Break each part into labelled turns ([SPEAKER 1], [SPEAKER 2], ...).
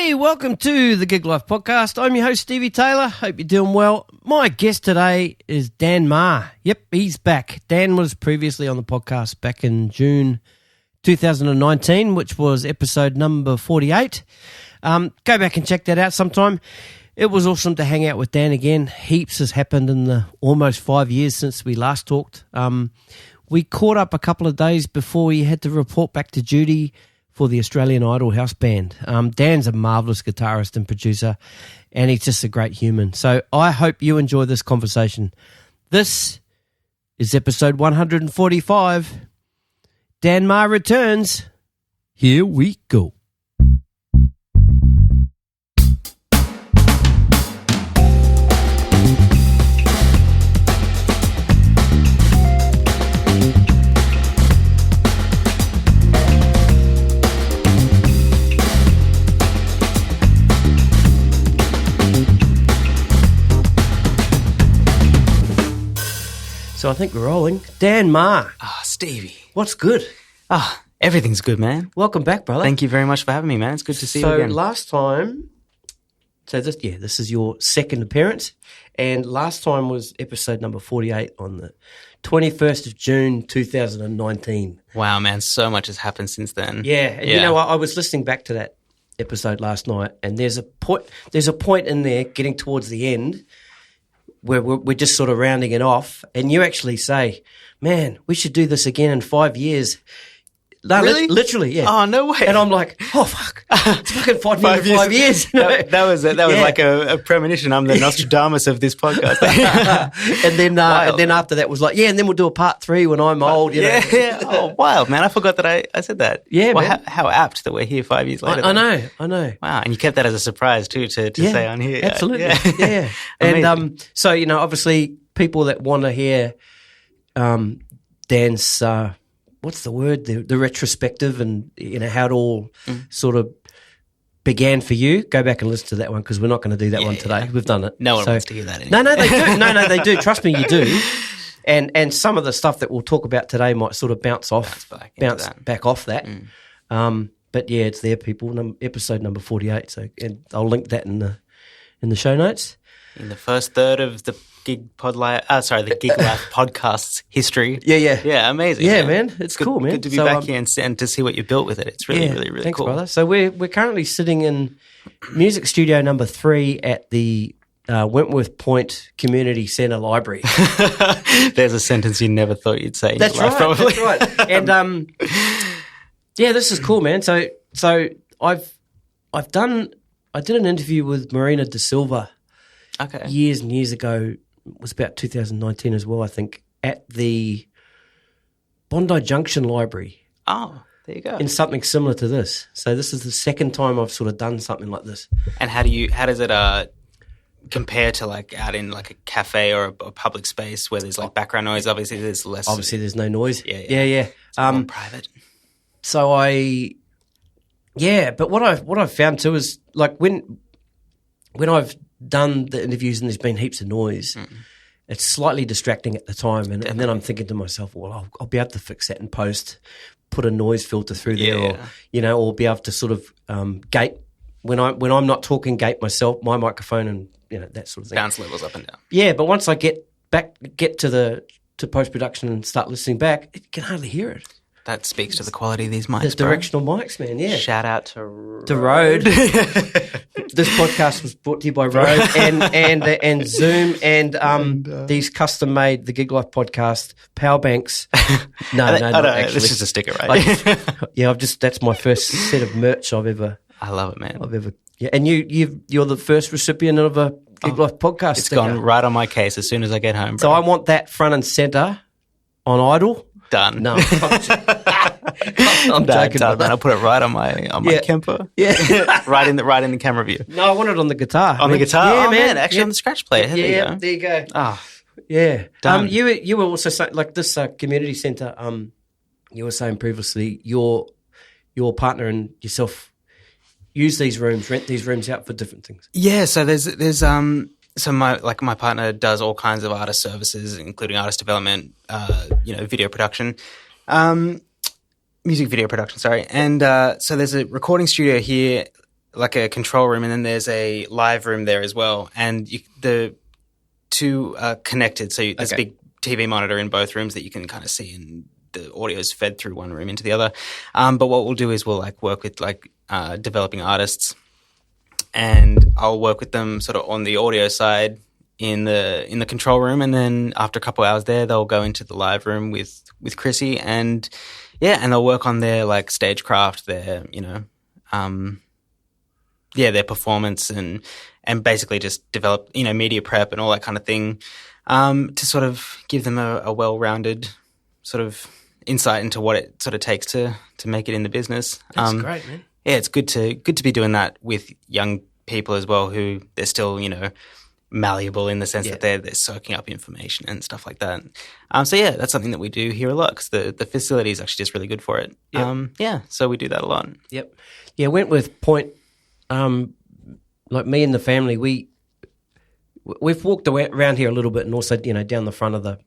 [SPEAKER 1] Hey, welcome to the Gig Life Podcast. I'm your host, Stevie Taylor. Hope you're doing well. My guest today is Dan Maher. Yep, he's back. Dan was previously on the podcast back in June 2019, which was episode number 48. Go back and check that out sometime. It was awesome to hang out with Dan again. Heaps has happened in the almost 5 years since we last talked. We caught up a couple of days before he had to report back to duty for the Australian Idol house band. Dan's a marvellous guitarist and producer, and he's just a great human. So I hope you enjoy this conversation. This is episode 145. Dan Maher returns. Here we go. So I think we're rolling. Dan Maher.
[SPEAKER 2] Stevie.
[SPEAKER 1] What's good?
[SPEAKER 2] Everything's good, man.
[SPEAKER 1] Welcome back, brother.
[SPEAKER 2] Thank you very much for having me, man. It's good to see you again.
[SPEAKER 1] So last time, this is your second appearance, and last time was episode number 48 on the 21st of June 2019.
[SPEAKER 2] Wow, man, so much has happened since then.
[SPEAKER 1] Yeah, and you know what? I was listening back to that episode last night, and there's a point in there getting towards the end where we're just sort of rounding it off, and you actually say, man, we should do this again in 5 years. No,
[SPEAKER 2] really?
[SPEAKER 1] Literally, yeah.
[SPEAKER 2] Oh, no way.
[SPEAKER 1] And I'm like, oh, fuck. It's fucking 5 years.
[SPEAKER 2] That was like a premonition. I'm the Nostradamus of this podcast.
[SPEAKER 1] and then after that was like, yeah, and then we'll do a part 3 when I'm old, you know.
[SPEAKER 2] Yeah. Oh, wild, man. I forgot that I said that.
[SPEAKER 1] Yeah,
[SPEAKER 2] well,
[SPEAKER 1] man.
[SPEAKER 2] How apt that we're here 5 years later.
[SPEAKER 1] I know.
[SPEAKER 2] Wow, and you kept that as a surprise, too, to say on here.
[SPEAKER 1] Absolutely, yeah. And so, you know, obviously people that want to hear Dan's, what's the word, the retrospective and, you know, how it all sort of began for you, go back and listen to that one because we're not going to do that one today. We've done it.
[SPEAKER 2] No one wants to hear that anymore.
[SPEAKER 1] No, they do. No, they do. Trust me, you do. And some of the stuff that we'll talk about today might sort of bounce back off that. But yeah, it's there, people. Episode number 48. So, and I'll link that in the show notes.
[SPEAKER 2] In the first third of the Gig Life podcast's history. Yeah, amazing.
[SPEAKER 1] Yeah, man. It's good, cool, man.
[SPEAKER 2] Good to be back here and to see what you built with it. It's really, really
[SPEAKER 1] thanks,
[SPEAKER 2] cool.
[SPEAKER 1] Brother. So we're currently sitting in music studio number 3 at the Wentworth Point Community Centre Library.
[SPEAKER 2] There's a sentence you never thought you'd say in
[SPEAKER 1] that's
[SPEAKER 2] your life,
[SPEAKER 1] right,
[SPEAKER 2] probably.
[SPEAKER 1] That's right. And this is cool, man. So I did an interview with Marina De Silva years and years ago. It was about 2019 as well, I think, at the Bondi Junction Library.
[SPEAKER 2] Oh, there you go.
[SPEAKER 1] In something similar to this. So this is the second time I've sort of done something like this.
[SPEAKER 2] And how does it compare to like out in like a cafe or a public space where there's like background noise? Obviously there's less.
[SPEAKER 1] Obviously there's no noise.
[SPEAKER 2] Yeah. It's more private.
[SPEAKER 1] So but what I've found too is like when I've done the interviews and there's been heaps of noise, it's slightly distracting at the time, and then I'm thinking to myself, well, I'll be able to fix that in post, put a noise filter through there, or be able to sort of gate when I'm not talking, gate myself, my microphone, and that sort of thing.
[SPEAKER 2] Bounce levels up and down.
[SPEAKER 1] Yeah, but once I get to post production and start listening back, you can hardly hear it.
[SPEAKER 2] That speaks to the quality of these mics.
[SPEAKER 1] The directional mics, man, yeah.
[SPEAKER 2] Shout out to
[SPEAKER 1] Rode. This podcast was brought to you by Rode and Zoom and these custom-made, the Gig Life podcast, power banks. No, actually.
[SPEAKER 2] This is a sticker, right?
[SPEAKER 1] That's my first set of merch I've ever.
[SPEAKER 2] I love it, man.
[SPEAKER 1] And you're the first recipient of a Gig Life podcast
[SPEAKER 2] It's
[SPEAKER 1] sticker.
[SPEAKER 2] gone right on my case as soon as I get home, bro.
[SPEAKER 1] So I want that front and centre on Idol.
[SPEAKER 2] Done.
[SPEAKER 1] No, I'm joking.
[SPEAKER 2] Done, man. I'll put it right on my Kemper.
[SPEAKER 1] Yeah,
[SPEAKER 2] right in the camera view.
[SPEAKER 1] No, I want it on the guitar.
[SPEAKER 2] On the guitar,
[SPEAKER 1] yeah,
[SPEAKER 2] man. Actually, on the scratch player.
[SPEAKER 1] There you go.
[SPEAKER 2] Oh,
[SPEAKER 1] yeah.
[SPEAKER 2] Done.
[SPEAKER 1] You were also saying, like this community centre. You were saying previously, your partner and yourself use these rooms, rent these rooms out for different things.
[SPEAKER 2] Yeah. So there's So my partner does all kinds of artist services, including artist development, video production, music video production. Sorry, and so there's a recording studio here like a control room, and then there's a live room there as well. And the two are connected, so there's a big TV monitor in both rooms that you can kind of see, and the audio is fed through one room into the other. But what we'll do is we'll like work with like developing artists, and I'll work with them sort of on the audio side in the control room, and then after a couple hours there, they'll go into the live room with Chrissy, and they'll work on their like stagecraft, their their performance, and basically just develop media prep and all that kind of thing, to sort of give them a well-rounded sort of insight into what it sort of takes to make it in the business.
[SPEAKER 1] That's great, man.
[SPEAKER 2] Yeah, it's good to be doing that with young people as well, who they're still malleable in the sense that they're soaking up information and stuff like that. So that's something that we do here a lot, because the facility is actually just really good for it.
[SPEAKER 1] Yep.
[SPEAKER 2] So we do that a lot.
[SPEAKER 1] Yep. Yeah, Wentworth Point, like me and the family, we've walked around here a little bit, and also down the front of the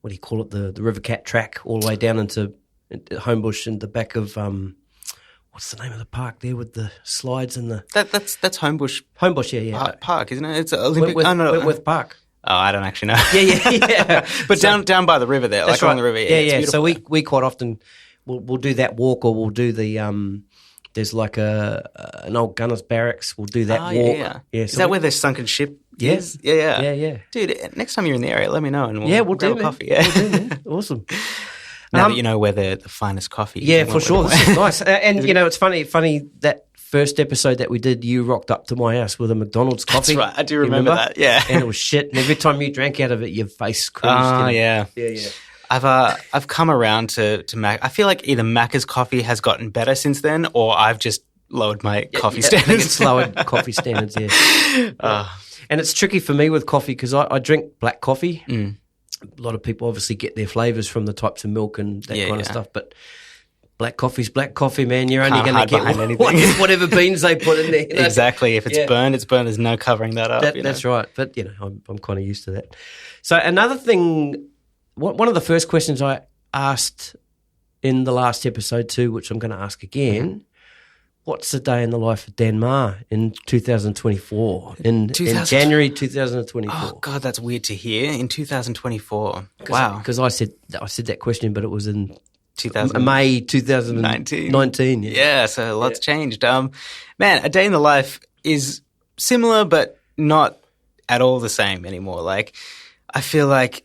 [SPEAKER 1] what do you call it, the River Cat track, all the way down into Homebush, and the back of what's the name of the park there with the slides and the...
[SPEAKER 2] That's Homebush.
[SPEAKER 1] Homebush, yeah.
[SPEAKER 2] Park, isn't it? It's Olympic...
[SPEAKER 1] Wentworth Park.
[SPEAKER 2] Oh, I don't actually know.
[SPEAKER 1] Yeah.
[SPEAKER 2] But down by the river there, like
[SPEAKER 1] right.
[SPEAKER 2] on the river.
[SPEAKER 1] Yeah. So we quite often, we'll do that walk, or we'll do the... there's like an old gunner's barracks. We'll do that walk.
[SPEAKER 2] Yeah.
[SPEAKER 1] So
[SPEAKER 2] is that where the sunken ship is?
[SPEAKER 1] Yeah.
[SPEAKER 2] Dude, next time you're in the area, let me know, and
[SPEAKER 1] we'll
[SPEAKER 2] grab
[SPEAKER 1] do
[SPEAKER 2] a coffee. Yeah.
[SPEAKER 1] We'll do, man. Awesome.
[SPEAKER 2] Now that you know where the finest coffee is.
[SPEAKER 1] Yeah, for sure. This is nice. And, it's funny that first episode that we did, you rocked up to my house with a McDonald's coffee.
[SPEAKER 2] That's right. I do remember that, yeah.
[SPEAKER 1] And it was shit. And every time you drank out of it, your face cruised.
[SPEAKER 2] Yeah. I've come around to Mac. I feel like either Macca's coffee has gotten better since then, or I've just lowered my coffee standards.
[SPEAKER 1] I think it's lowered coffee standards, yeah. And it's tricky for me with coffee, because I drink black coffee. A lot of people obviously get their flavours from the types of milk and that kind of stuff, but black coffe's black coffee, man. You're only going to get whatever beans they put in there.
[SPEAKER 2] Exactly. If it's burned, it's burned. There's no covering that up.
[SPEAKER 1] That's right. But, I'm kind of used to that. So another thing, one of the first questions I asked in the last episode too, which I'm going to ask again, what's the day in the life of Dan Maher in 2024, in January 2024?
[SPEAKER 2] Oh, God, that's weird to hear. In 2024.
[SPEAKER 1] Wow. Because I said that question, but it was in
[SPEAKER 2] May
[SPEAKER 1] 2019.
[SPEAKER 2] Yeah, so a lot's changed. Man, a day in the life is similar, but not at all the same anymore. Like, I feel like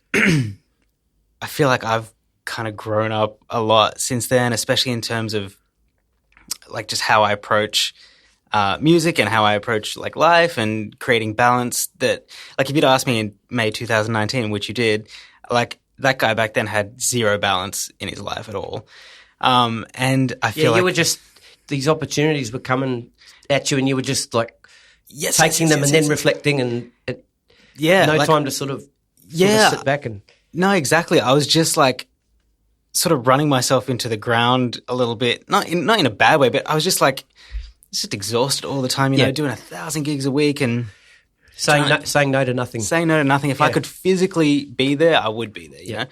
[SPEAKER 2] I've kind of grown up a lot since then, especially in terms of like just how I approach music and how I approach like life and creating balance. That, like, if you'd asked me in May 2019, which you did, like, that guy back then had zero balance in his life at all. And I feel like
[SPEAKER 1] you were just, these opportunities were coming at you, and you were just like taking them and then reflecting, and time to sort of sit back and.
[SPEAKER 2] No, exactly. I was just like sort of running myself into the ground a little bit, not in a bad way, but I was just like just exhausted all the time, doing 1,000 gigs a week and
[SPEAKER 1] saying no to nothing.
[SPEAKER 2] Saying no to nothing. If I could physically be there, I would be there, you know.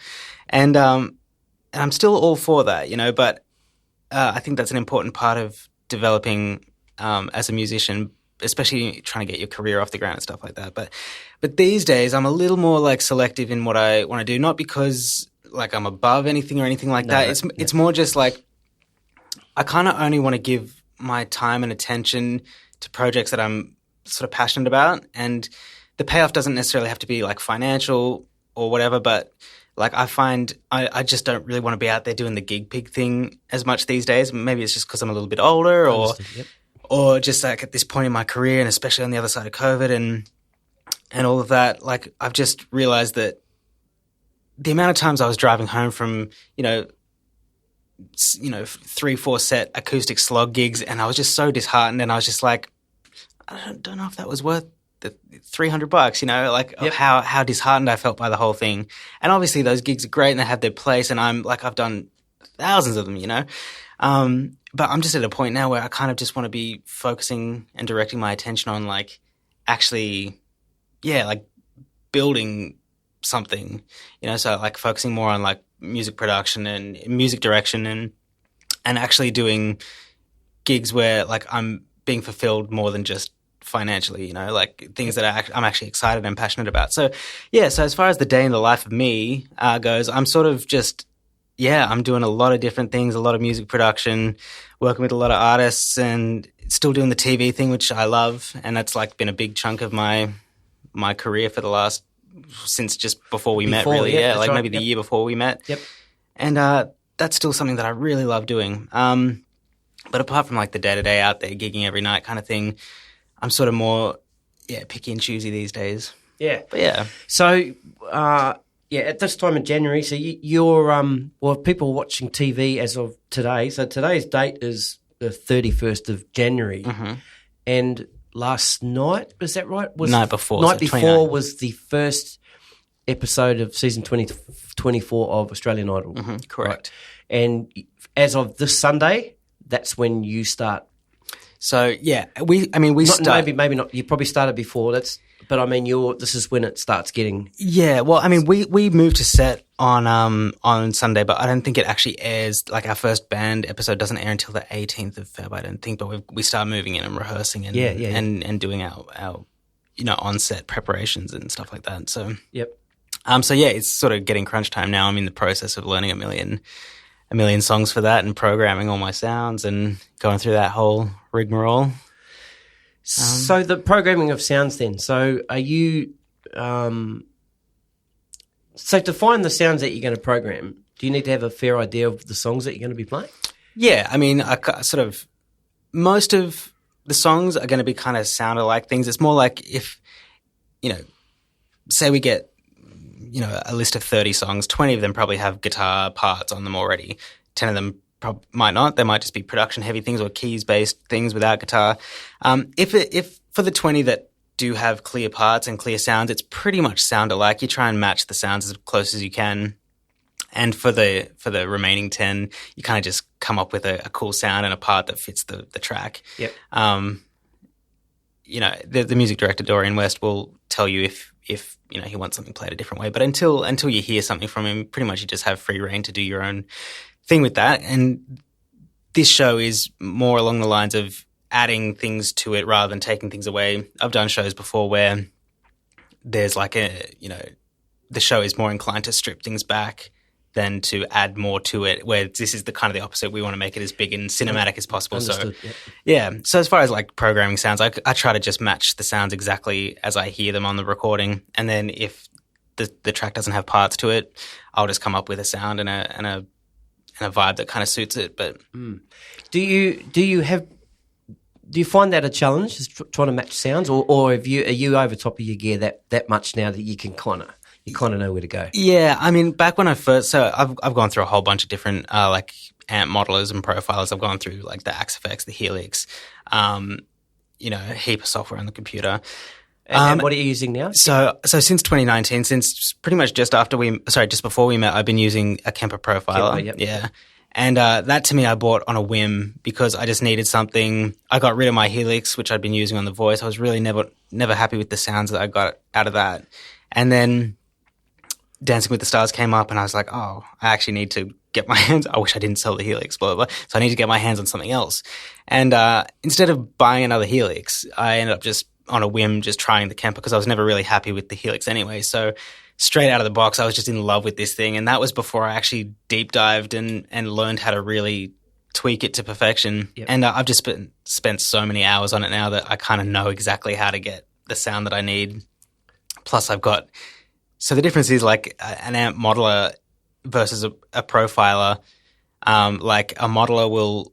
[SPEAKER 2] And I'm still all for that, but I think that's an important part of developing as a musician, especially trying to get your career off the ground and stuff like that. But these days I'm a little more like selective in what I want to do, not because like I'm above anything or anything like that. It's more just like I kind of only want to give my time and attention to projects that I'm sort of passionate about, and the payoff doesn't necessarily have to be like financial or whatever, but like I find I just don't really want to be out there doing the gig pig thing as much these days. Maybe it's just because I'm a little bit older or just like at this point in my career, and especially on the other side of COVID and all of that, like I've just realized that the amount of times I was driving home from, 3-4 set acoustic slog gigs, and I was just so disheartened, and I was just like, I don't know if that was worth the $300, how disheartened I felt by the whole thing. And obviously those gigs are great and they have their place, and I've done thousands of them, but I'm just at a point now where I kind of just want to be focusing and directing my attention on like actually, like building something, so like focusing more on like music production and music direction and actually doing gigs where like I'm being fulfilled more than just financially, you know, like things that I'm actually excited and passionate about. So yeah, so as far as the day in the life of me goes, I'm sort of just, I'm doing a lot of different things, a lot of music production, working with a lot of artists, and still doing the TV thing, which I love. And that's like been a big chunk of my career for the last, since just before we met, really. Yeah, like maybe the year before we met.
[SPEAKER 1] Yep.
[SPEAKER 2] And that's still something that I really love doing. But apart from like the day-to-day out there gigging every night kind of thing, I'm sort of more, picky and choosy these days.
[SPEAKER 1] Yeah.
[SPEAKER 2] But yeah.
[SPEAKER 1] So, at this time in January, so you're, if people are watching TV as of today, so today's date is the 31st of January.
[SPEAKER 2] Mm-hmm.
[SPEAKER 1] And last night, was that right?
[SPEAKER 2] Night before.
[SPEAKER 1] Night before was the first episode of season 24 of Australian Idol.
[SPEAKER 2] Mm-hmm, correct.
[SPEAKER 1] Right? And as of this Sunday, that's when you start.
[SPEAKER 2] So we start.
[SPEAKER 1] Maybe not. You probably started before. But I mean, this is when it starts getting.
[SPEAKER 2] Yeah, well, I mean, we moved to set on Sunday, but I don't think it actually airs. Like our first band episode doesn't air until the 18th of Feb, I don't think. But we start moving in and rehearsing and and doing our on set preparations and stuff like that. So
[SPEAKER 1] yep.
[SPEAKER 2] It's sort of getting crunch time now. I'm in the process of learning a million songs for that and programming all my sounds and going through that whole rigmarole.
[SPEAKER 1] So the programming of sounds then. So are you so to find the sounds that you're going to program, do you need to have a fair idea of the songs that you're going to be playing?
[SPEAKER 2] Yeah, I mean, most of the songs are going to be kind of sound alike things. It's more like if, say we get, a list of 30 songs, 20 of them probably have guitar parts on them already. 10 of them might not. They might just be production-heavy things or keys-based things without guitar. If for the 20 that do have clear parts and clear sounds, it's pretty much sound alike. You try and match the sounds as close as you can. And for the remaining 10, you kind of just come up with a cool sound and a part that fits the track.
[SPEAKER 1] Yep.
[SPEAKER 2] The music director, Dorian West, will tell you if he wants something played a different way. But until you hear something from him, pretty much you just have free reign to do your own thing with that. And this show is more along the lines of adding things to it rather than taking things away. I've done shows before where there's like the show is more inclined to strip things back than to add more to it, where this is the kind of the opposite. We want to make it as big and cinematic as possible.
[SPEAKER 1] Understood,
[SPEAKER 2] so, So as far as like programming sounds, I try to just match the sounds exactly as I hear them on the recording. And then if the track doesn't have parts to it, I'll just come up with a sound and a vibe that kind of suits it. But
[SPEAKER 1] do you find that a challenge, just trying to match sounds, or are you over top of your gear that much now that you can kind of know where to go?
[SPEAKER 2] Yeah, I mean, back when I first, so I've gone through a whole bunch of different like amp modelers and profilers. I've gone through like the Axifx, the Helix, a heap of software on the computer.
[SPEAKER 1] And what are you using now?
[SPEAKER 2] So since 2019, since pretty much just before we met, I've been using a Kemper profiler.
[SPEAKER 1] Kemper, yep.
[SPEAKER 2] Yeah. And that to me I bought on a whim because I just needed something. I got rid of my Helix, which I'd been using on the Voice. I was really never happy with the sounds that I got out of that. And then Dancing with the Stars came up and I was like, oh, I actually need to get my hands. I wish I didn't sell the Helix, blah, blah, blah. So I need to get my hands on something else. And instead of buying another Helix, I ended up just on a whim just trying the Kemper because I was never really happy with the Helix anyway. So straight out of the box, I was just in love with this thing. And that was before I actually deep dived and learned how to really tweak it to perfection. Yep. And I've just spent so many hours on it now that I kind of know exactly how to get the sound that I need. Plus so the difference is like an amp modeler versus a profiler. Like a modeler will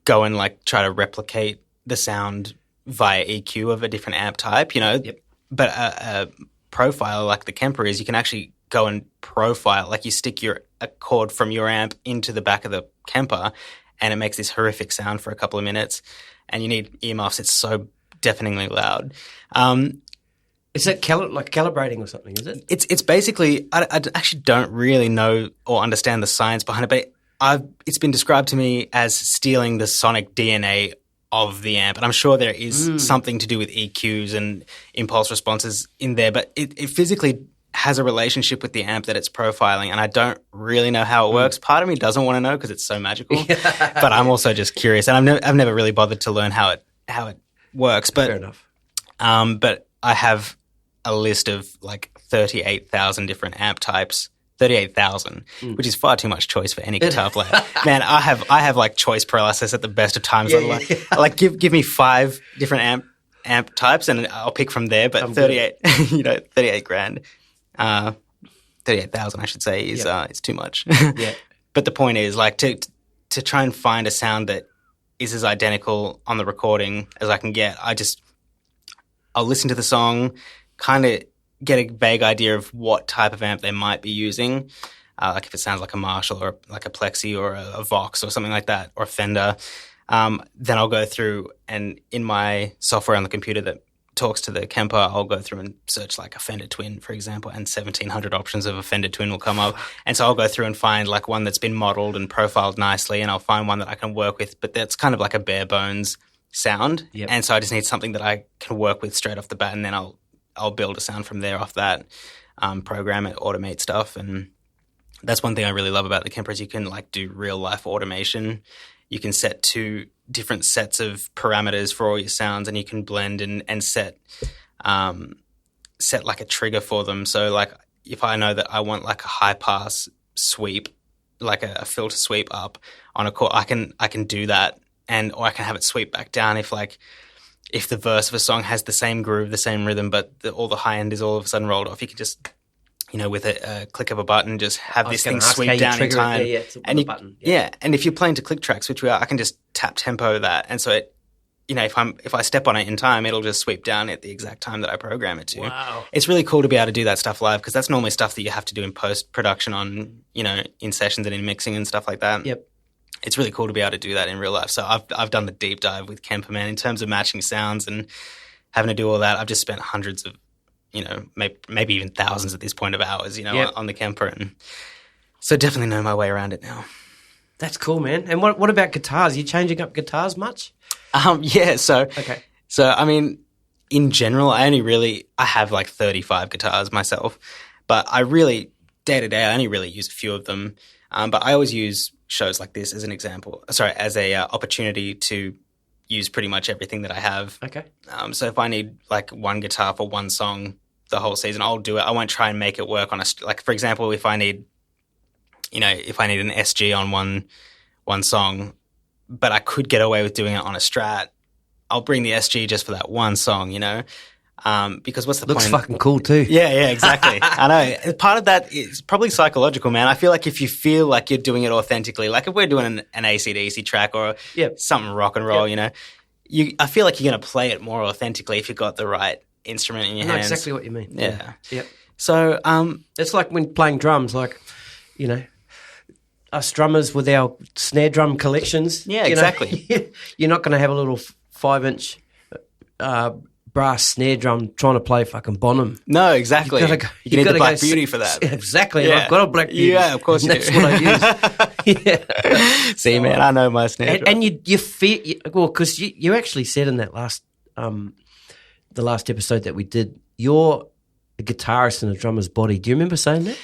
[SPEAKER 2] go and like try to replicate the sound via EQ of a different amp type,
[SPEAKER 1] Yep.
[SPEAKER 2] But a profiler like the Kemper is, you can actually go and profile, like you stick a cord from your amp into the back of the Kemper and it makes this horrific sound for a couple of minutes and you need earmuffs. It's so deafeningly loud.
[SPEAKER 1] Is it like calibrating or something, is it?
[SPEAKER 2] It's basically, I actually don't really know or understand the science behind it, but it's been described to me as stealing the sonic DNA of the amp. And I'm sure there is something to do with EQs and impulse responses in there, but it physically has a relationship with the amp that it's profiling, and I don't really know how it works. Part of me doesn't want to know because it's so magical, but I'm also just curious, and I've never really bothered to learn how it works. But
[SPEAKER 1] Fair enough.
[SPEAKER 2] But I have a list of like 38,000 different amp types. 38,000, which is far too much choice for any guitar player. Man, I have like choice paralysis at the best of times. Like give me 5 different amp types and I'll pick from there. But 38, 38 grand, 38,000, I should say, is it's too much.
[SPEAKER 1] Yeah.
[SPEAKER 2] But the point is, like, to try and find a sound that is as identical on the recording as I can get. I'll listen to the song, kind of get a vague idea of what type of amp they might be using, like if it sounds like a Marshall or like a Plexi or a Vox or something like that, or a Fender. Then I'll go through and in my software on the computer that talks to the Kemper, I'll go through and search like a Fender Twin, for example, and 1,700 options of a Fender Twin will come up. And so I'll go through and find like one that's been modeled and profiled nicely, and I'll find one that I can work with, but that's kind of like a bare bones sound.
[SPEAKER 1] Yep.
[SPEAKER 2] And so I just need something that I can work with straight off the bat, and then I'll build a sound from there off that, program it, automate stuff. And that's one thing I really love about the Kemper is you can like do real life automation. You can set 2 different sets of parameters for all your sounds, and you can blend and set like a trigger for them. So like if I know that I want like a high pass sweep, like a filter sweep up on a chord, I can do that, or I can have it sweep back down if the verse of a song has the same groove, the same rhythm, but all the high end is all of a sudden rolled off. You can just, with a click of a button, just have this thing sweep down in time.
[SPEAKER 1] And button.
[SPEAKER 2] Yeah. And if you're playing to click tracks, which we are, I can just tap tempo that. And so it, if I step on it in time, it'll just sweep down at the exact time that I program it to.
[SPEAKER 1] Wow.
[SPEAKER 2] It's really cool to be able to do that stuff live, because that's normally stuff that you have to do in post-production on, in sessions and in mixing and stuff like that.
[SPEAKER 1] Yep.
[SPEAKER 2] It's really cool to be able to do that in real life. So I've done the deep dive with Kemper, man, in terms of matching sounds and having to do all that. I've just spent hundreds of, maybe even thousands at this point of hours, on the Kemper. And so definitely know my way around it now.
[SPEAKER 1] That's cool, man. And what about guitars? Are you changing up guitars much?
[SPEAKER 2] Yeah. So,
[SPEAKER 1] okay.
[SPEAKER 2] So, I mean, in general, I have like 35 guitars myself, but I really, day to day, I only really use a few of them. But I always use shows like this as an example, as a opportunity to use pretty much everything that I have. Okay. So if I need like one guitar for one song the whole season, I'll do it. I won't try and make it work on like, for example, if I need an SG on one song, but I could get away with doing it on a Strat, I'll bring the SG just for that one song, because what's the point?
[SPEAKER 1] Looks fucking cool too.
[SPEAKER 2] Yeah, exactly. I know. Part of that is probably psychological, man. I feel like if you feel like you're doing it authentically, like if we're doing an AC/DC track or something rock and roll, I feel like you're going to play it more authentically if you've got the right instrument in your hands.
[SPEAKER 1] I know exactly what you mean.
[SPEAKER 2] Yeah.
[SPEAKER 1] Yep.
[SPEAKER 2] So
[SPEAKER 1] it's like when playing drums, like, us drummers with our snare drum collections.
[SPEAKER 2] Yeah, exactly.
[SPEAKER 1] You're not going to have a little 5-inch brass snare drum trying to play fucking Bonham.
[SPEAKER 2] No, exactly. You need the Black Beauty for that.
[SPEAKER 1] Exactly. Yeah. I've got a Black Beauty.
[SPEAKER 2] Yeah, of course you do.
[SPEAKER 1] That's what I use. Yeah.
[SPEAKER 2] See, man, I know my snare drum.
[SPEAKER 1] And you feel, because you actually said in that the last episode that we did, you're a guitarist in a drummer's body. Do you remember saying that?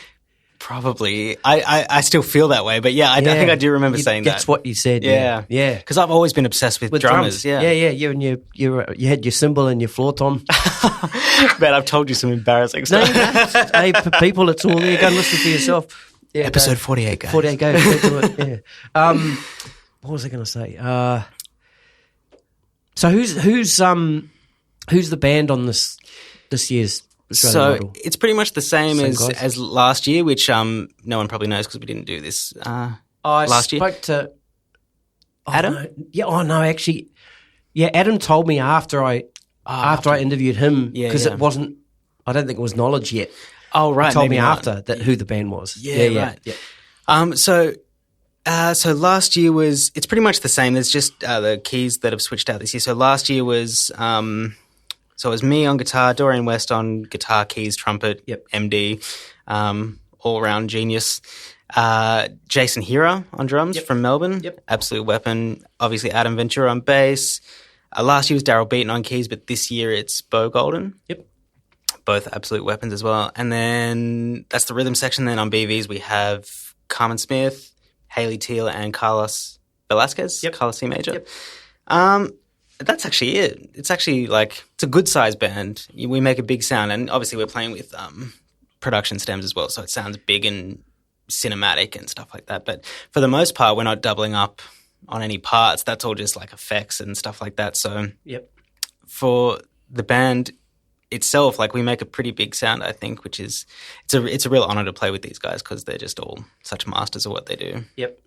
[SPEAKER 2] Probably. I still feel that way, but I think I do remember saying that.
[SPEAKER 1] That's what you said.
[SPEAKER 2] Yeah. Because I've always been obsessed with drummers.
[SPEAKER 1] Yeah. You and you had your cymbal and your floor tom.
[SPEAKER 2] Man, I've told you some embarrassing stuff.
[SPEAKER 1] No. Hey, for people, it's all there. Go and listen for yourself. Yeah,
[SPEAKER 2] Episode 48, guys.
[SPEAKER 1] 48, go. Do it. Yeah. What was I going to say? So who's the band on this year's Australian Model?
[SPEAKER 2] It's pretty much the same as last year, which no one probably knows because we didn't do this last year.
[SPEAKER 1] I spoke to
[SPEAKER 2] Adam.
[SPEAKER 1] No, actually, Adam told me after I interviewed him, because it wasn't. I don't think it was knowledge yet.
[SPEAKER 2] Oh right,
[SPEAKER 1] he told me after that who the band was.
[SPEAKER 2] Right. Yeah. So last year it's pretty much the same. There's just the keys that have switched out this year. So last year was. So it was me on guitar, Dorian West on guitar, keys, trumpet, MD, all-round genius. Jason Hira on drums from Melbourne, absolute weapon. Obviously Adam Ventura on bass. Last year was Daryl Beaton on keys, but this year it's Bo Golden. both absolute weapons as well. And then that's the rhythm section. Then on BVs we have Carmen Smith, Haley Teal, and Carlos Velasquez.
[SPEAKER 1] Yep.
[SPEAKER 2] Carlos C major.
[SPEAKER 1] Yep.
[SPEAKER 2] That's actually it. It's actually like it's a good sized band. We make a big sound, and obviously we're playing with production stems as well, so it sounds big and cinematic and stuff like that. But for the most part, we're not doubling up on any parts. That's all just like effects and stuff like that. So for the band itself, like we make a pretty big sound, I think, which is it's a real honor to play with these guys because they're just all such masters of what they do.
[SPEAKER 1] Yep.